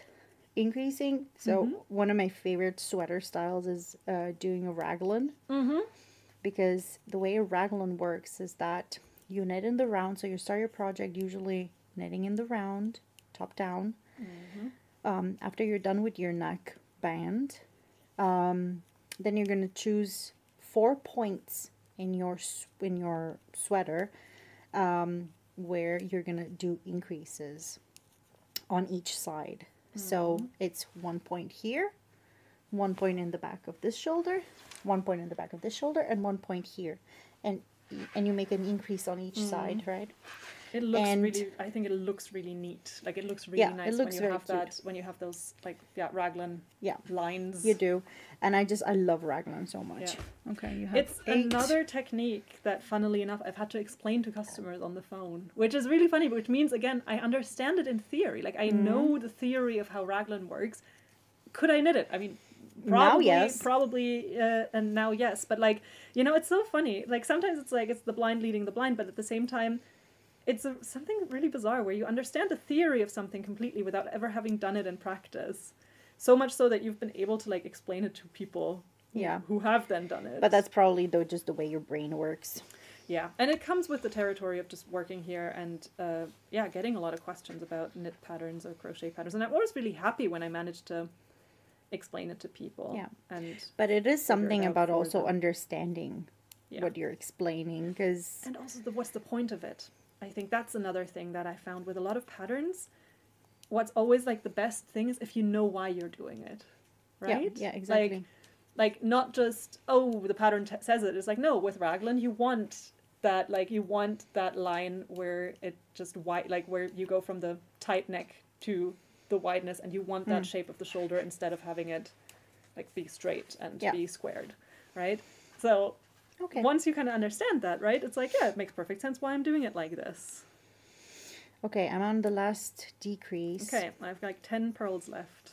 increasing. So one of my favorite sweater styles is doing a raglan. Mm-hmm. Because the way a raglan works is that you knit in the round. So you start your project usually knitting in the round, top down. After you're done with your neck band, then you're going to choose 4 points in your sweater where you're going to do increases on each side. So it's 1 point here, 1 point in the back of this shoulder, 1 point in the back of this shoulder, and 1 point here. And you make an increase on each side, right? It looks And- really. I think it looks really neat. Like it looks really Yeah, it nice looks when you very have cute. that. When you have those like raglan Yeah. lines. You do. And I love raglan so much. Okay, you have It's 8. another technique that, funnily enough, I've had to explain to customers on the phone, which is really funny. Which means, again, I understand it in theory. Like I know the theory of how raglan works. Could I knit it? I mean, probably, yes. probably, and now yes. But like, you know, it's so funny. Like sometimes it's like it's the blind leading the blind, but at the same time, it's something really bizarre where you understand the theory of something completely without ever having done it in practice. So much so that you've been able to like explain it to people who have then done it. But that's probably just the way your brain works. Yeah, and it comes with the territory of just working here and getting a lot of questions about knit patterns or crochet patterns. And I'm always really happy when I manage to explain it to people. Yeah. And But it is something out about for also them. understanding what you're explaining, because and also what's the point of it? I think that's another thing that I found with a lot of patterns. What's always like the best thing is if you know why you're doing it, right? Yeah, exactly. Like not just, oh, the pattern says it. It's like, no, with raglan you want that, like you want that line where it just wide, like where you go from the tight neck to the wideness, and you want that shape of the shoulder instead of having it like be straight and be squared, right? So Okay. once you kind of understand that, right, it's like, yeah, it makes perfect sense why I'm doing it like this. Okay, I'm on the last decrease. Okay, I've got like 10 pearls left.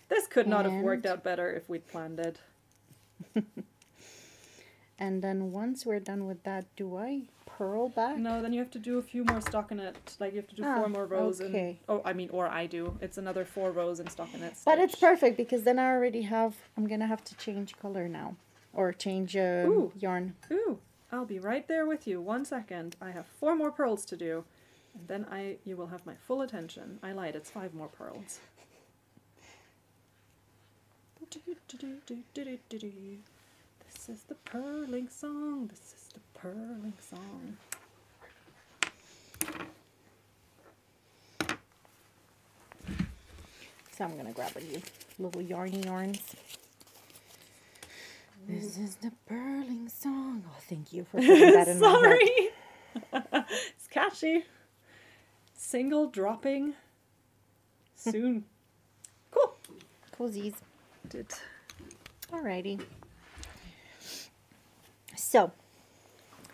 This could not have worked out better if we'd planned it. And then once we're done with that, do I purl back? No, then you have to do a few more stockinette. Like you have to do 4 more rows. okay. Or I do. It's another 4 rows in stockinette. But it's perfect because then I already have, I'm going to have to change color now. Or change yarn. Ooh, I'll be right there with you. 1 second. I have 4 more pearls to do. And then you will have my full attention. I lied, it's 5 more pearls. This is the purling song. This is the purling song. So I'm going to grab a few little yarns. This is the purling song. Oh, thank you for putting that in my head. Sorry. It's catchy. Single dropping soon. Cool. Cozies. Did. Alrighty. So,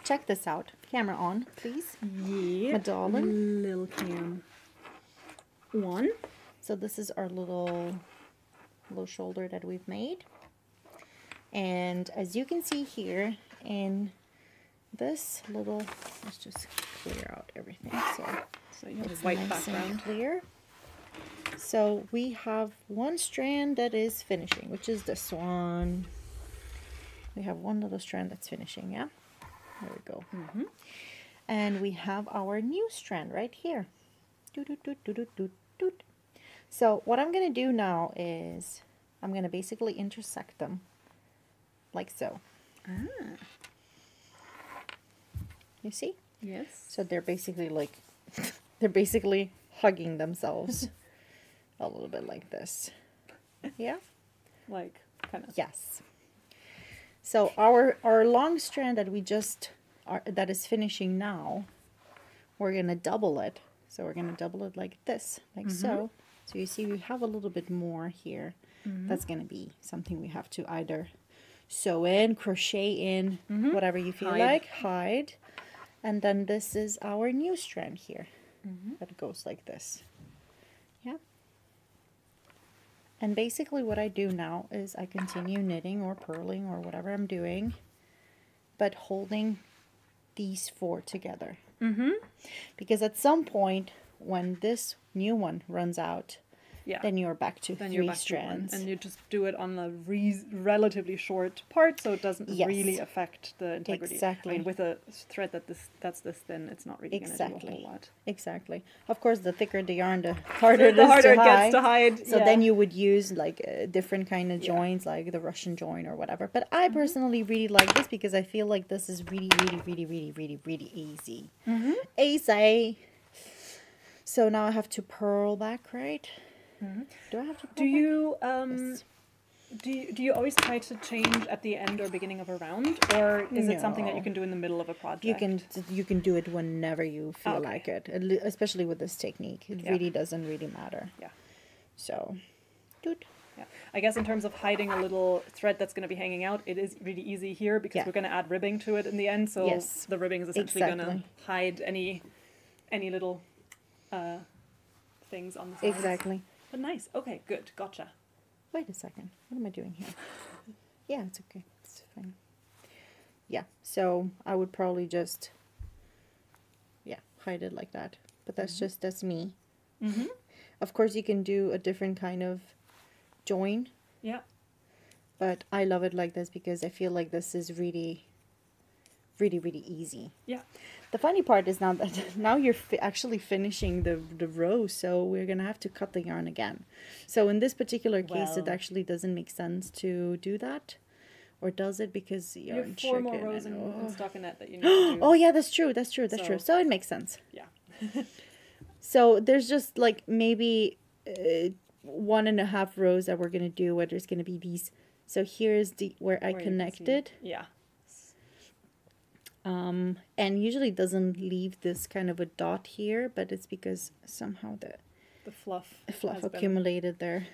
check this out. Camera on, please. Yeah. My darling. Little cam. 1. So this is our little shoulder that we've made. And as you can see here in this little, let's just clear out everything So you have it's a white nice and background. clear. So we have one strand that is finishing, which is this one. We have one little strand that's finishing, yeah? There we go. Mm-hmm. And we have our new strand right here. Doot, doot, doot, doot, doot, doot. So what I'm going to do now is I'm going to basically intersect them like so. You see? Yes. So they're basically like, they're basically hugging themselves a little bit like this. Yeah? Like, kind of. Yes. So our long strand that we just, that is finishing now, we're going to double it. So we're going to double it like this, like so. So you see we have a little bit more here. That's going to be something we have to either sew in, crochet in, whatever you feel like, hide. And then this is our new strand here that goes like this. Yeah. And basically what I do now is I continue knitting or purling or whatever I'm doing, but holding these 4 together. Because at some point when this new one runs out, then you're back to 3 strands. And you just do it on a relatively short part, so it doesn't really affect the integrity. Exactly. I mean, with a thread that's this thin, it's not really going to do a whole lot. Exactly. Of course, the thicker the yarn, the harder it The is harder to it hide. gets to hide. So then you would use like different kind of joins, like the Russian join or whatever. But I personally really like this because I feel like this is really, really, really, really, really, really easy. Easy. So now I have to purl back, right? Do I have to purl Do you Yes. Do you always try to change at the end or beginning of a round, or is it something that you No. can do in the middle of a project? You can do it whenever you feel Okay. like it, especially with this technique. It really doesn't really matter. Yeah. So, dude. Yeah. I guess in terms of hiding a little thread that's going to be hanging out, it is really easy here because Yeah. we're going to add ribbing to it in the end. So Yes. the ribbing is essentially going to Exactly. hide any little things on the sides. Exactly. But nice. Okay, good. Gotcha. Wait a second. What am I doing here? Yeah, it's okay. It's fine. Yeah, so I would probably just, hide it like that. But that's me. Mm-hmm. Of course, you can do a different kind of join, Yeah. but I love it like this because I feel like this is really, really, really easy. Yeah. The funny part is now that now you're actually finishing the row, so we're gonna have to cut the yarn again. So in this particular case, it Well. actually doesn't make sense to do that, or does it? Because You yarn have 4 more chicken rows in and- stockinette that you need to do. Oh yeah, that's true. That's true. That's true. So- So it makes sense. Yeah. So there's just like maybe 1.5 rows that we're gonna do where there's gonna be these. So here's where I Where you can see- connected. Yeah. And usually it doesn't leave this kind of a dot here, but it's because somehow the The fluff. fluff has been- accumulated there.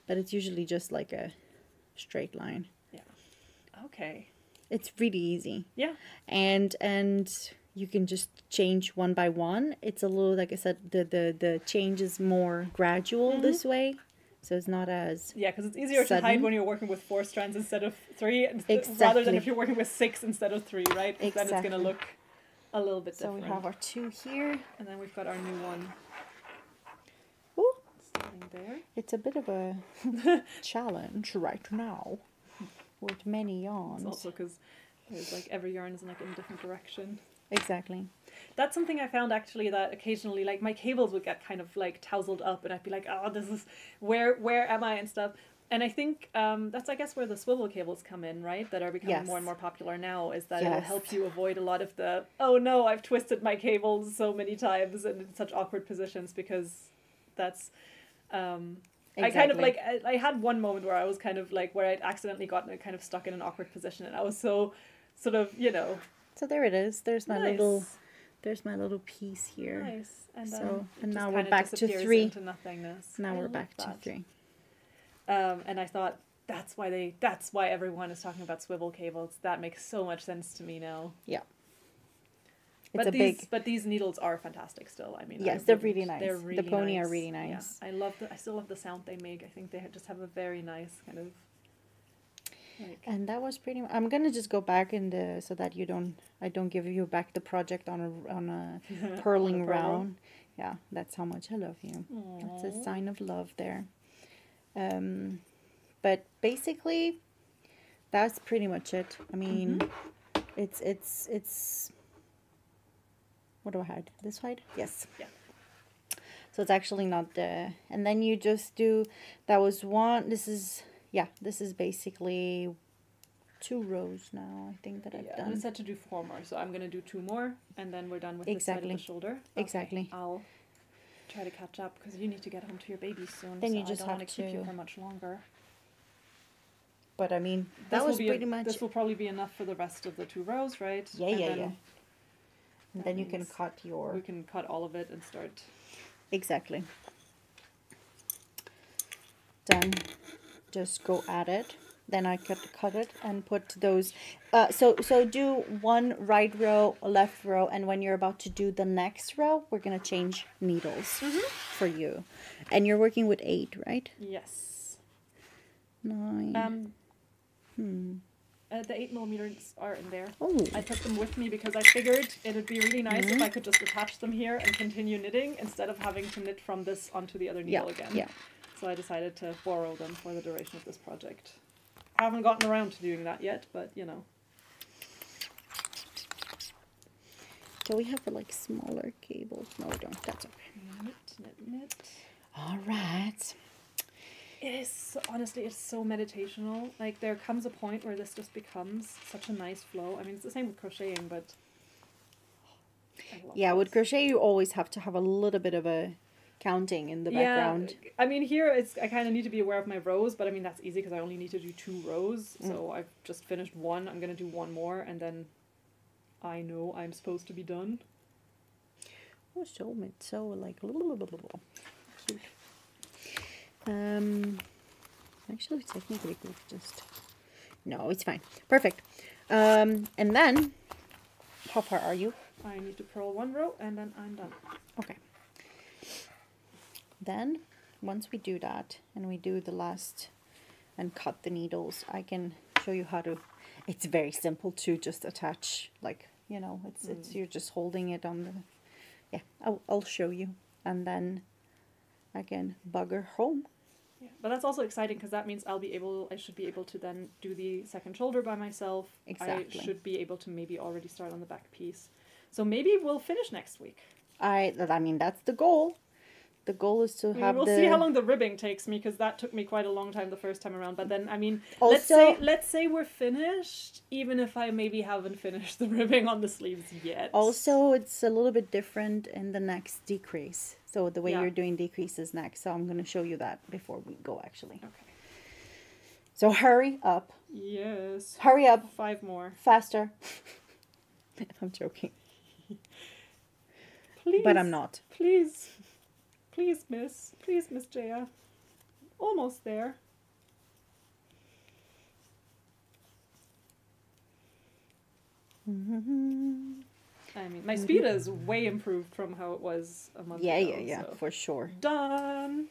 But it's usually just like a straight line. Okay. It's really easy. Yeah. And you can just change one by one. It's a little, like I said, the change is more gradual this way. So it's not as Yeah, because it's easier to hide Sudden. when you're working with 4 strands instead of 3, rather than Exactly. if you're working with 6 instead of 3, right? 'Cause then it's going to Exactly. look a little bit So different. we have our 2 here. And then we've got our new one Ooh, sitting there. it's a bit of a challenge right now with many It's yarns. also because there's like every yarn is like in a different direction. Exactly. That's something I found actually, that occasionally like my cables would get kind of like tousled up and I'd be like, oh, this is where am I and stuff. And I think that's, I guess, where the swivel cables come in, right? That are becoming Yes. more and more popular now, is that it'll Yes. help you avoid a lot of the, oh no, I've twisted my cables so many times and in such awkward positions, because that's, I kind of Exactly. like, I had one moment where I was kind of like, where I'd accidentally gotten kind of stuck in an awkward position, and I was so sort of, So there it is. There's my nice. there's my little piece here. Nice. And So, then and it just now we're kinda back to disappears 3. into nothingness. Now I we're love back to that. 3. And I thought that's why everyone is talking about swivel cables. That makes so much sense to me now. Yeah. But It's a these big but these needles are fantastic still. I mean, Yes, I they're wouldn't- really nice. They're The really pony are nice. really Yeah. nice. I still love the sound they make. I think they just have a very nice kind of like And that was pretty I'm going to just go back in so that I don't give you back the project on a purling pearl row. round. Yeah, that's how much I love you. That's a sign of love there. But basically that's pretty much it. I mean, it's what do I hide? This side? Yes. Yeah. So it's actually not and then you just do, that was one, this is basically 2 rows now, I think, that I've yeah, done. I said to do 4 more, so I'm gonna do 2 more, and then we're done with this side of Exactly. the shoulder. Exactly. I'll try to catch up because you need to get home to your baby soon. Then so you just I don't wanna have keep you to- for much longer. But I mean, This that will was be pretty much, This will probably be enough for the rest of the 2 rows, right? Yeah, And yeah, then yeah. And that then you can means cut your, We can cut all of it and start. exactly. Then just go at it. Then I cut it and put those. So do 1 right row, left row, and when you're about to do the next row, we're gonna change needles for you. And you're working with 8, right? Yes. 9. The 8mm are in there. Oh, I took them with me because I figured it would be really nice if I could just attach them here and continue knitting instead of having to knit from this onto the other needle again. yeah. So I decided to borrow them for the duration of this project. I haven't gotten around to doing that yet, but you know. So we have like smaller cables. No, we don't. That's okay. Knit, knit, knit. All right. It is, honestly, it's so meditational. Like, there comes a point where this just becomes such a nice flow. I mean, it's the same with crocheting, but I love Yeah, with this. crochet, you always have to have a little bit of a counting in the background. I mean, here I kind of need to be aware of my rows, but I mean, that's easy because I only need to do 2 rows. So I've just finished 1. I'm going to do 1 more, and then I know I'm supposed to be done. Oh, so like cute. Actually, technically, we could just. No, it's fine. Perfect. And then, how far are you? I need to purl 1 row, and then I'm done. Okay. Then, once we do that, and we do the last, and cut the needles, I can show you how to. It's very simple to just attach, like, you know, it's you're just holding it on the. Yeah, I'll show you, and then I can bugger home. Yeah, but that's also exciting because that means I should be able to then do the second shoulder by myself. Exactly. I should be able to maybe already start on the back piece. So maybe we'll finish next week. I mean, that's the goal. The goal is to have we'll see how long the ribbing takes me, because that took me quite a long time the first time around. But then, I mean, also, let's say we're finished, even if I maybe haven't finished the ribbing on the sleeves yet. Also, it's a little bit different in the next decrease. So the way you're doing decreases next. So I'm going to show you that before we go, actually. Okay. So hurry up. Yes. Hurry up. 5 more. Faster. I'm joking. Please. But I'm not. Please. Please, Miss. Please, Miss Jaya. Almost there. I mean, my speed is way improved from how it was a month ago. Yeah, so. For sure. Done.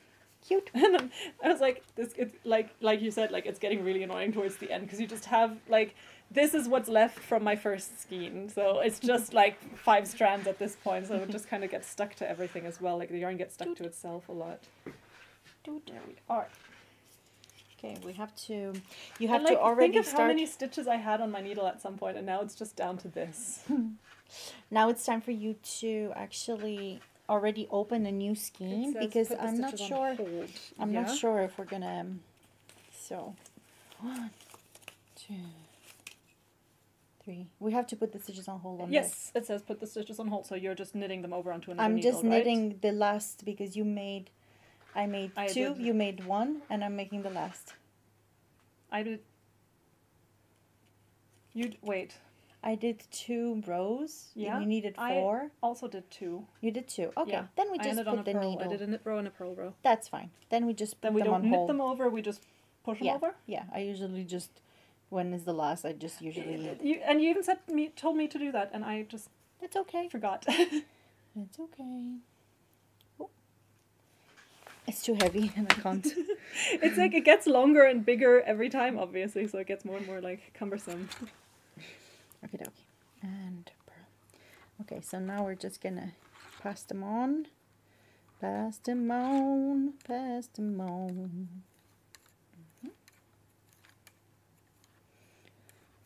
Cute. And then I was like, it's like you said, like, it's getting really annoying towards the end because you just have, like, this is what's left from my first skein. So it's just like 5 strands at this point. So it just kind of gets stuck to everything as well. Like, the yarn gets stuck to itself a lot. There we are. Okay, we have to. You have to already think of start. How many stitches I had on my needle at some point, and now it's just down to this. Now it's time for you to actually already open a new skein, because I'm not sure. I'm not sure if we're gonna. So, 1, 2, 3. We have to put the stitches on hold. Yes, it says put the stitches on hold. So you're just knitting them over onto another needle, I'm just knitting the last, because you made. I made 2, you made 1, and I'm making the last. I did. Wait. I did 2 rows. Yeah. And you needed 4. I also did 2. You did 2. Okay. Yeah. Then we just put the needle. I did a knit row and a purl row. That's fine. Then we just put them on hold. Then we don't knit them over. We just push them over. Yeah. I usually just. When is the last? I just usually. You even told me to do that, and I just. That's okay. Forgot. It's okay. It's too heavy and I can't. It's like it gets longer and bigger every time, obviously, so it gets more and more like cumbersome. Okay. And okay, so now we're just gonna pass them on. Pass them on. Pass them on.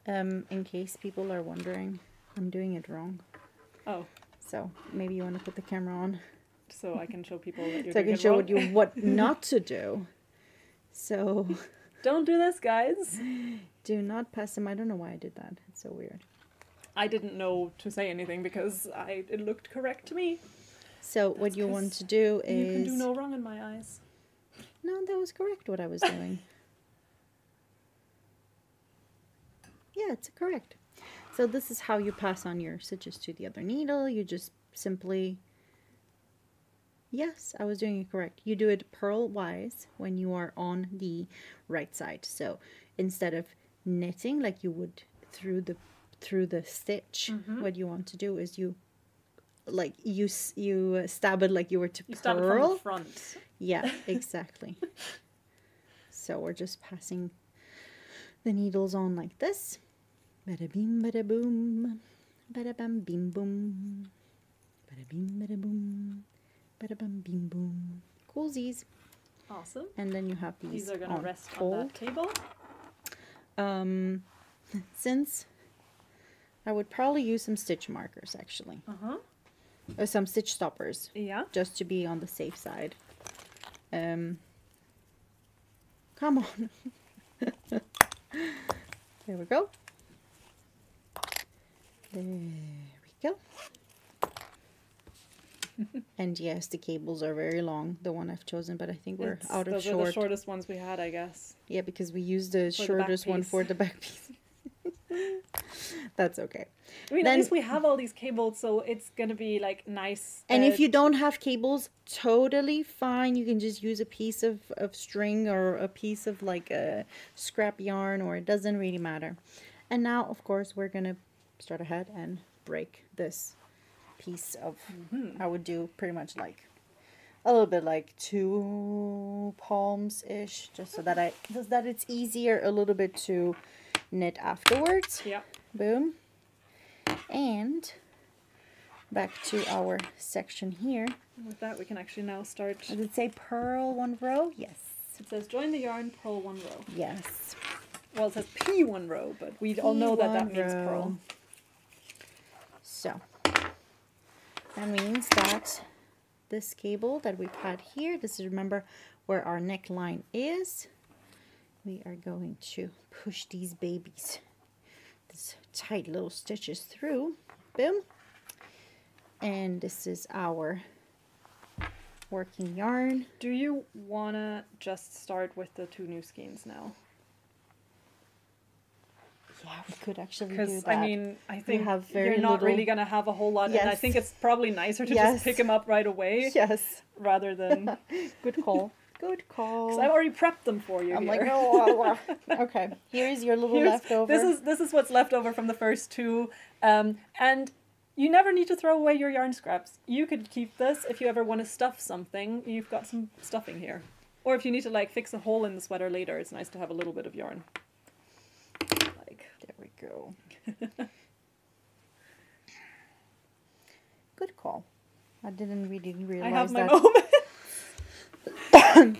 In case people are wondering, I'm doing it wrong. Oh. So maybe you want to put the camera on. So I can show people that you're so I doing can show wrong. you what not to do. So don't do this, guys. Do not pass them. I don't know why I did that. It's so weird. I didn't know to say anything because it looked correct to me. So what you want to do is... You can do no wrong in my eyes. No, that was correct what I was doing. Yeah, it's correct. So this is how you pass on your stitches to the other needle. You just simply... Yes, I was doing it correct. You do it purl-wise when you are on the right side. So instead of knitting like you would through the stitch, what you want to do is you stab it like you were to purl. Stab it from the front. Yeah, exactly. So we're just passing the needles on like this. Bada bim, bada boom, bada bam, bim boom, bada bim, bada boom. Bada bam, bim, boom. Coolsies. Awesome. And then you have these. These are going to rest hold. on that table. Since I would probably use some stitch markers actually. Or some stitch stoppers. Yeah. Just to be on the safe side. Come on. There we go. There we go. And yes, the cables are very long, the one I've chosen, but I think we're out of those short. are the shortest ones we had, I guess. Yeah, because we used the shortest one for the back piece. That's okay. I mean, Then, at least we have all these cables, so it's gonna be like nice. and if you don't have cables, totally fine. You can just use a piece of string or a piece of like a scrap yarn, or it doesn't really matter. And now, of course, we're gonna start ahead and break this piece of, I would do pretty much like a little bit like 2 palms-ish, just so that it's easier a little bit to knit afterwards. Yeah. Boom. And back to our section here. With that, we can actually now start. Does it say purl 1 row? Yes. It says join the yarn, purl 1 row. Yes. Well, it says P 1 row, but we all know that means purl. So that means that this cable that we've had here, this is, remember, where our neckline is. We are going to push these babies, these tight little stitches through. Boom. And this is our working yarn. Do you wanna just start with the 2 new skeins now? Yeah, we could actually do Because, that. I mean, I think have very you're not little- really going to have a whole lot, and I Yes. think it's probably nicer to Yes. just pick them up right away Yes. rather than... Good call. Good call. Because I've already prepped them for you I'm here. like, oh, okay. Here's your little leftover. This is what's left over from the first 2. And you never need to throw away your yarn scraps. You could keep this if you ever want to stuff something. You've got some stuffing here. Or if you need to like fix a hole in the sweater later, it's nice to have a little bit of yarn. There we go. Good call. I didn't really realize I have my that. moment.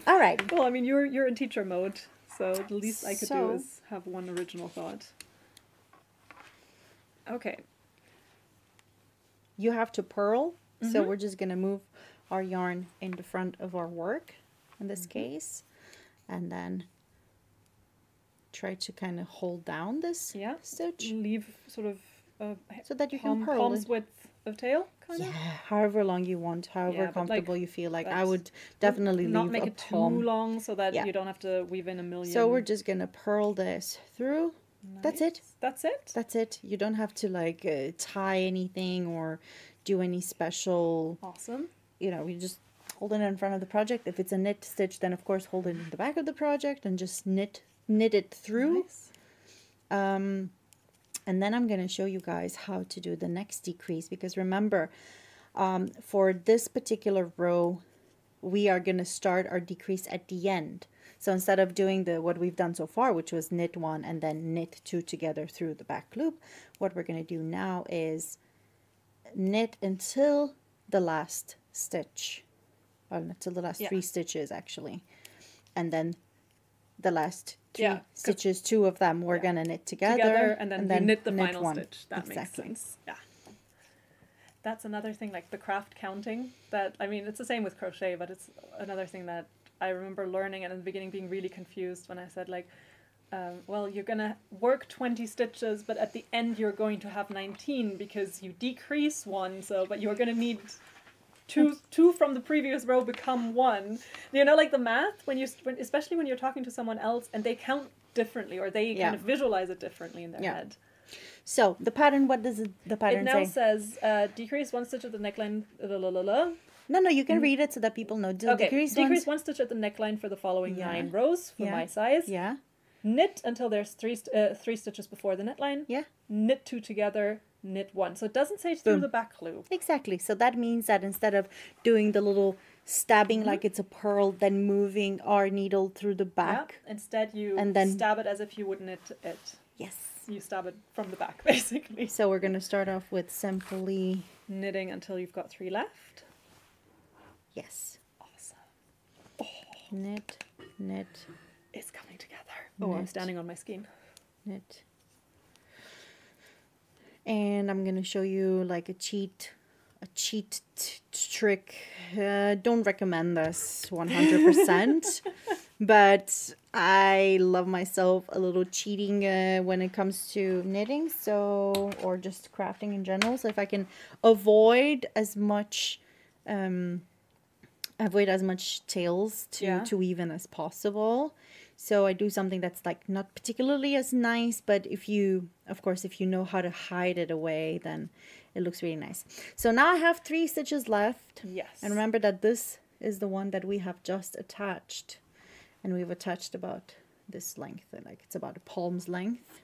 All right. Well, I mean, you're in teacher mode, so the least I could do So- is have one original thought. Okay. You have to purl, so we're just going to move our yarn in the front of our work, in this case, and then try to kind of hold down this Yeah. stitch Leave sort of so that you can purl palm's it. width of tail, kind Yeah, of. however long you want, however Yeah, but, like, comfortable you feel like. I that's- would definitely Not leave make a it palm. too long so that Yeah. you don't have to weave in a million. So we're just going to purl this through. That's it. That's it? That's it. You don't have to like tie anything or do any special, Awesome. you know, you just hold it in front of the project. If it's a knit stitch, then of course hold it in the back of the project and just knit it through. Nice. And then I'm going to show you guys how to do the next decrease, because remember, for this particular row, we are going to start our decrease at the end. So instead of doing what we've done so far, which was knit 1 and then knit 2 together through the back loop, what we're going to do now is knit until the last stitch, or until the last 3 stitches actually, and then the last 3 stitches, 2 of them we're going to knit together, And then you knit the knit final 1. stitch. That Exactly. makes sense. Yeah. That's another thing, like the craft counting, that, I mean, it's the same with crochet, but it's another thing that I remember learning and in the beginning being really confused when I said like, well, you're going to work 20 stitches, but at the end you're going to have 19 because you decrease 1, but you're going to need two from the previous row become 1. You know, like the math, especially when you're talking to someone else and they count differently or they kind of visualize it differently in their head. So the pattern, what does the pattern It say? now says decrease 1 stitch at the neckline. No, you can read it so that people know. Decrease 1 stitch at the neckline for the following 9 rows for my size. Yeah. Knit until there's 3 stitches before the neckline. Yeah. Knit 2 together. Knit 1. So it doesn't say through the back loop. Exactly. So that means that instead of doing the little stabbing like it's a purl, then moving our needle through the back. Yeah. Instead you and then stab it as if you would knit it. Yes. You stab it from the back, basically. So we're going to start off with simply knitting until you've got 3 left. Yes. Awesome. Oh. Knit, knit. It's coming together. Oh, I'm standing on my skein. Knit. And I'm going to show you like a cheat trick. Don't recommend this 100%. But I love myself a little cheating when it comes to knitting, or just crafting in general. So if I can avoid as much avoid as much tails to weave in as possible. So I do something that's like not particularly as nice, but if you know how to hide it away, then it looks really nice. So now I have 3 stitches left. Yes. And remember that this is the one that we have just attached. And we've attached about this length, like it's about a palm's length.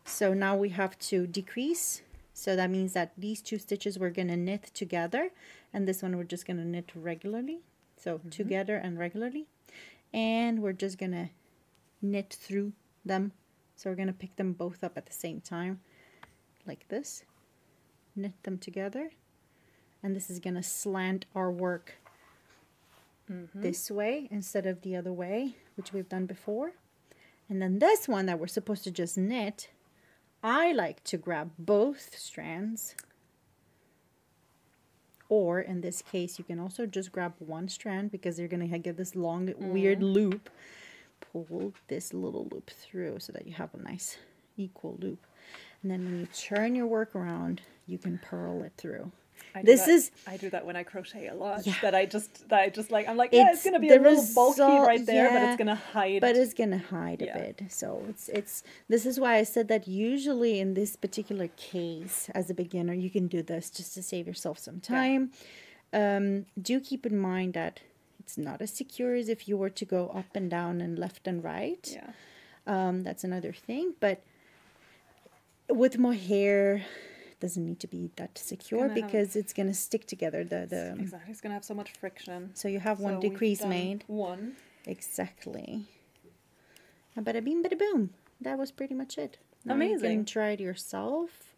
So now we have to decrease. So that means that these 2 stitches we're going to knit together, and this one we're just going to knit regularly. So together and regularly. And we're just going to knit through them. So we're going to pick them both up at the same time, like this. Knit them together. And this is going to slant our work this way instead of the other way, which we've done before. And then this one that we're supposed to just knit, I like to grab both strands, or in this case you can also just grab one strand because you're going to get this long weird loop. Pull this little loop through so that you have a nice equal loop, and then when you turn your work around you can purl it through. I do that when I crochet a lot. Yeah. That I just like, I'm like, yeah, it's gonna be a little bulky right there, but it's gonna hide. But it's gonna hide a bit. So it's this is why I said that usually in this particular case, as a beginner, you can do this just to save yourself some time. Yeah. Do keep in mind that it's not as secure as if you were to go up and down and left and right. Yeah. That's another thing. But with mohair, doesn't need to be that secure because it's going to stick together. Exactly, it's going to have so much friction. So you have one decrease made. One. Exactly. And bada bing, bada boom. That was pretty much it. Now amazing. You can try it yourself.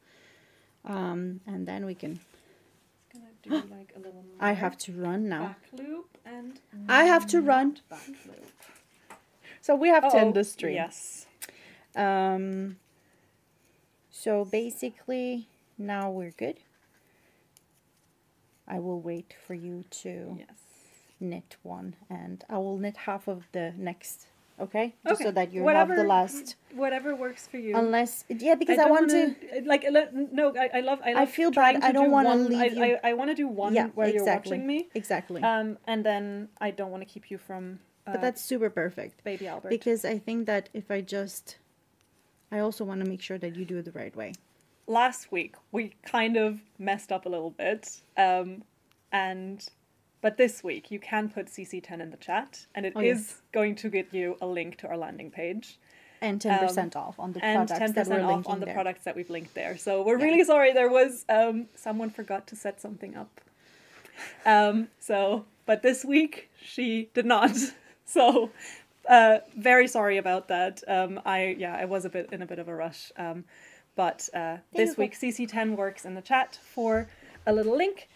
And then we can... Gonna do like a little I have to run now. Back loop and... I have to run. Back loop. So we have to end the stream. Yes. So basically... Now we're good. I will wait for you to knit one, and I will knit half of the next, okay? Just so that you have the last. Whatever works for you. Unless, because I want to... Like, no, I feel bad. I don't want to leave you. I want to do one where you're watching me. Exactly. And then I don't want to keep you from... but that's super perfect. Baby Albert. Because I think that if I also want to make sure that you do it the right way. Last week we kind of messed up a little bit, but this week you can put CC10 in the chat, and it is going to get you a link to our landing page, and 10% off on the products that we're linking on the there. Products that we've linked there. So we're really sorry. There was someone forgot to set something up, but this week she did not. So very sorry about that. I was in a bit of a rush. But this week, CC10 works in the chat for a little link.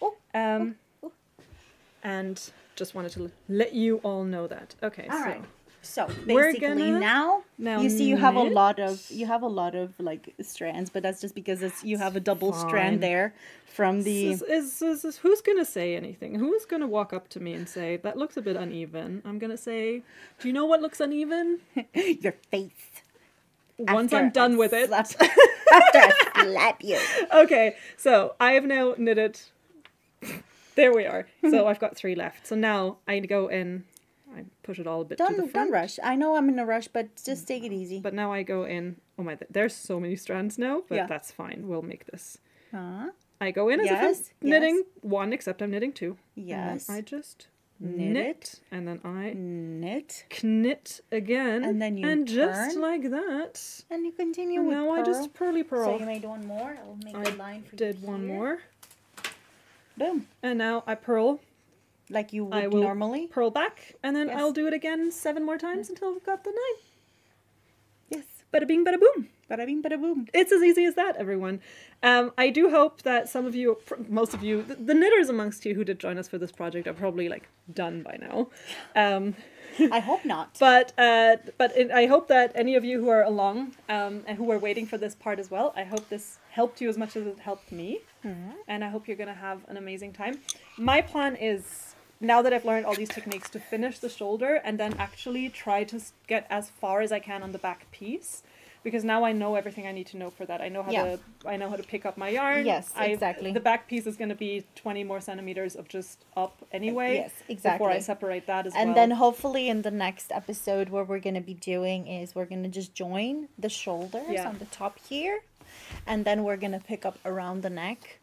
And just wanted to let you all know that. Okay, all right. So basically now you see you have a lot of like strands, but that's just because you have a double strand there from the... Who's going to say anything? Who's going to walk up to me and say, that looks a bit uneven? I'm going to say, do you know what looks uneven? Your face. Once I'm done with it. After I slap you. Okay, so I have now knitted. There we are. So I've got 3 left. So now I go in. I push it all a bit to the front. Don't rush. I know I'm in a rush, but just take it easy. But now I go in. Oh my! There's so many strands now, but that's fine. We'll make this. I go in as if I'm knitting 1, except I'm knitting 2. Yes. I just knit, and then I knit again, and then you just like that, and you continue with now purl. I just purl. So you made one more. I'll make a line for you. Did one more. Boom. And now I purl like you would normally. Purl back, and then I'll do it again 7 more times until I've got the 9. Yes. Bada bing, bada boom. Bada bing, bada boom. It's as easy as that, everyone. I do hope that some of you, most of you, the knitters amongst you who did join us for this project are probably like done by now. I hope not. But I hope that any of you who are along and who are waiting for this part as well, I hope this helped you as much as it helped me. And I hope you're going to have an amazing time. My plan is, now that I've learned all these techniques, to finish the shoulder and then actually try to get as far as I can on the back piece. because now I know everything I need to know for that. I know how to pick up my yarn. Yes, exactly. The back piece is going to be 20 more centimeters of just up anyway. Yes, exactly. Before I separate that as well. And then hopefully in the next episode, what we're going to be doing is we're going to just join the shoulders on the top here, and then we're going to pick up around the neck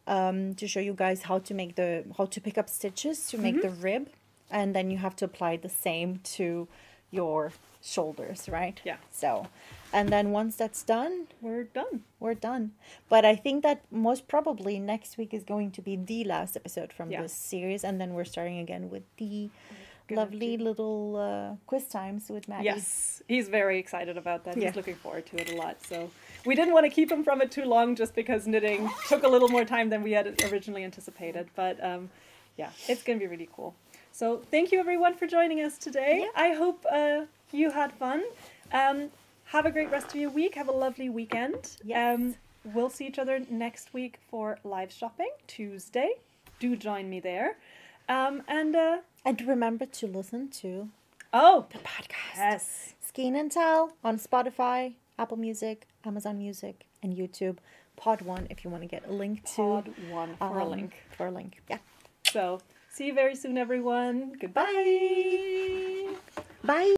to show you guys how to pick up stitches to make the rib, and then you have to apply the same to your shoulders, right? Yeah. So, and then once that's done, we're done. But I think that most probably next week is going to be the last episode from this series, and then we're starting again with the lovely little quiz times with Maddie. Yes, he's very excited about that. He's looking forward to it a lot. So we didn't want to keep him from it too long, just because knitting took a little more time than we had originally anticipated. But it's going to be really cool. So thank you everyone for joining us today. Yeah. I hope you had fun. Have a great rest of your week. Have a lovely weekend. Yes. We'll see each other next week for live shopping, Tuesday. Do join me there. And remember to listen to the podcast. Yes. Skein and Tell on Spotify, Apple Music, Amazon Music, and YouTube. Pod 1 if you want to get a link to. Pod 1 for a link. For a link, yeah. So, see you very soon, everyone. Goodbye. Bye.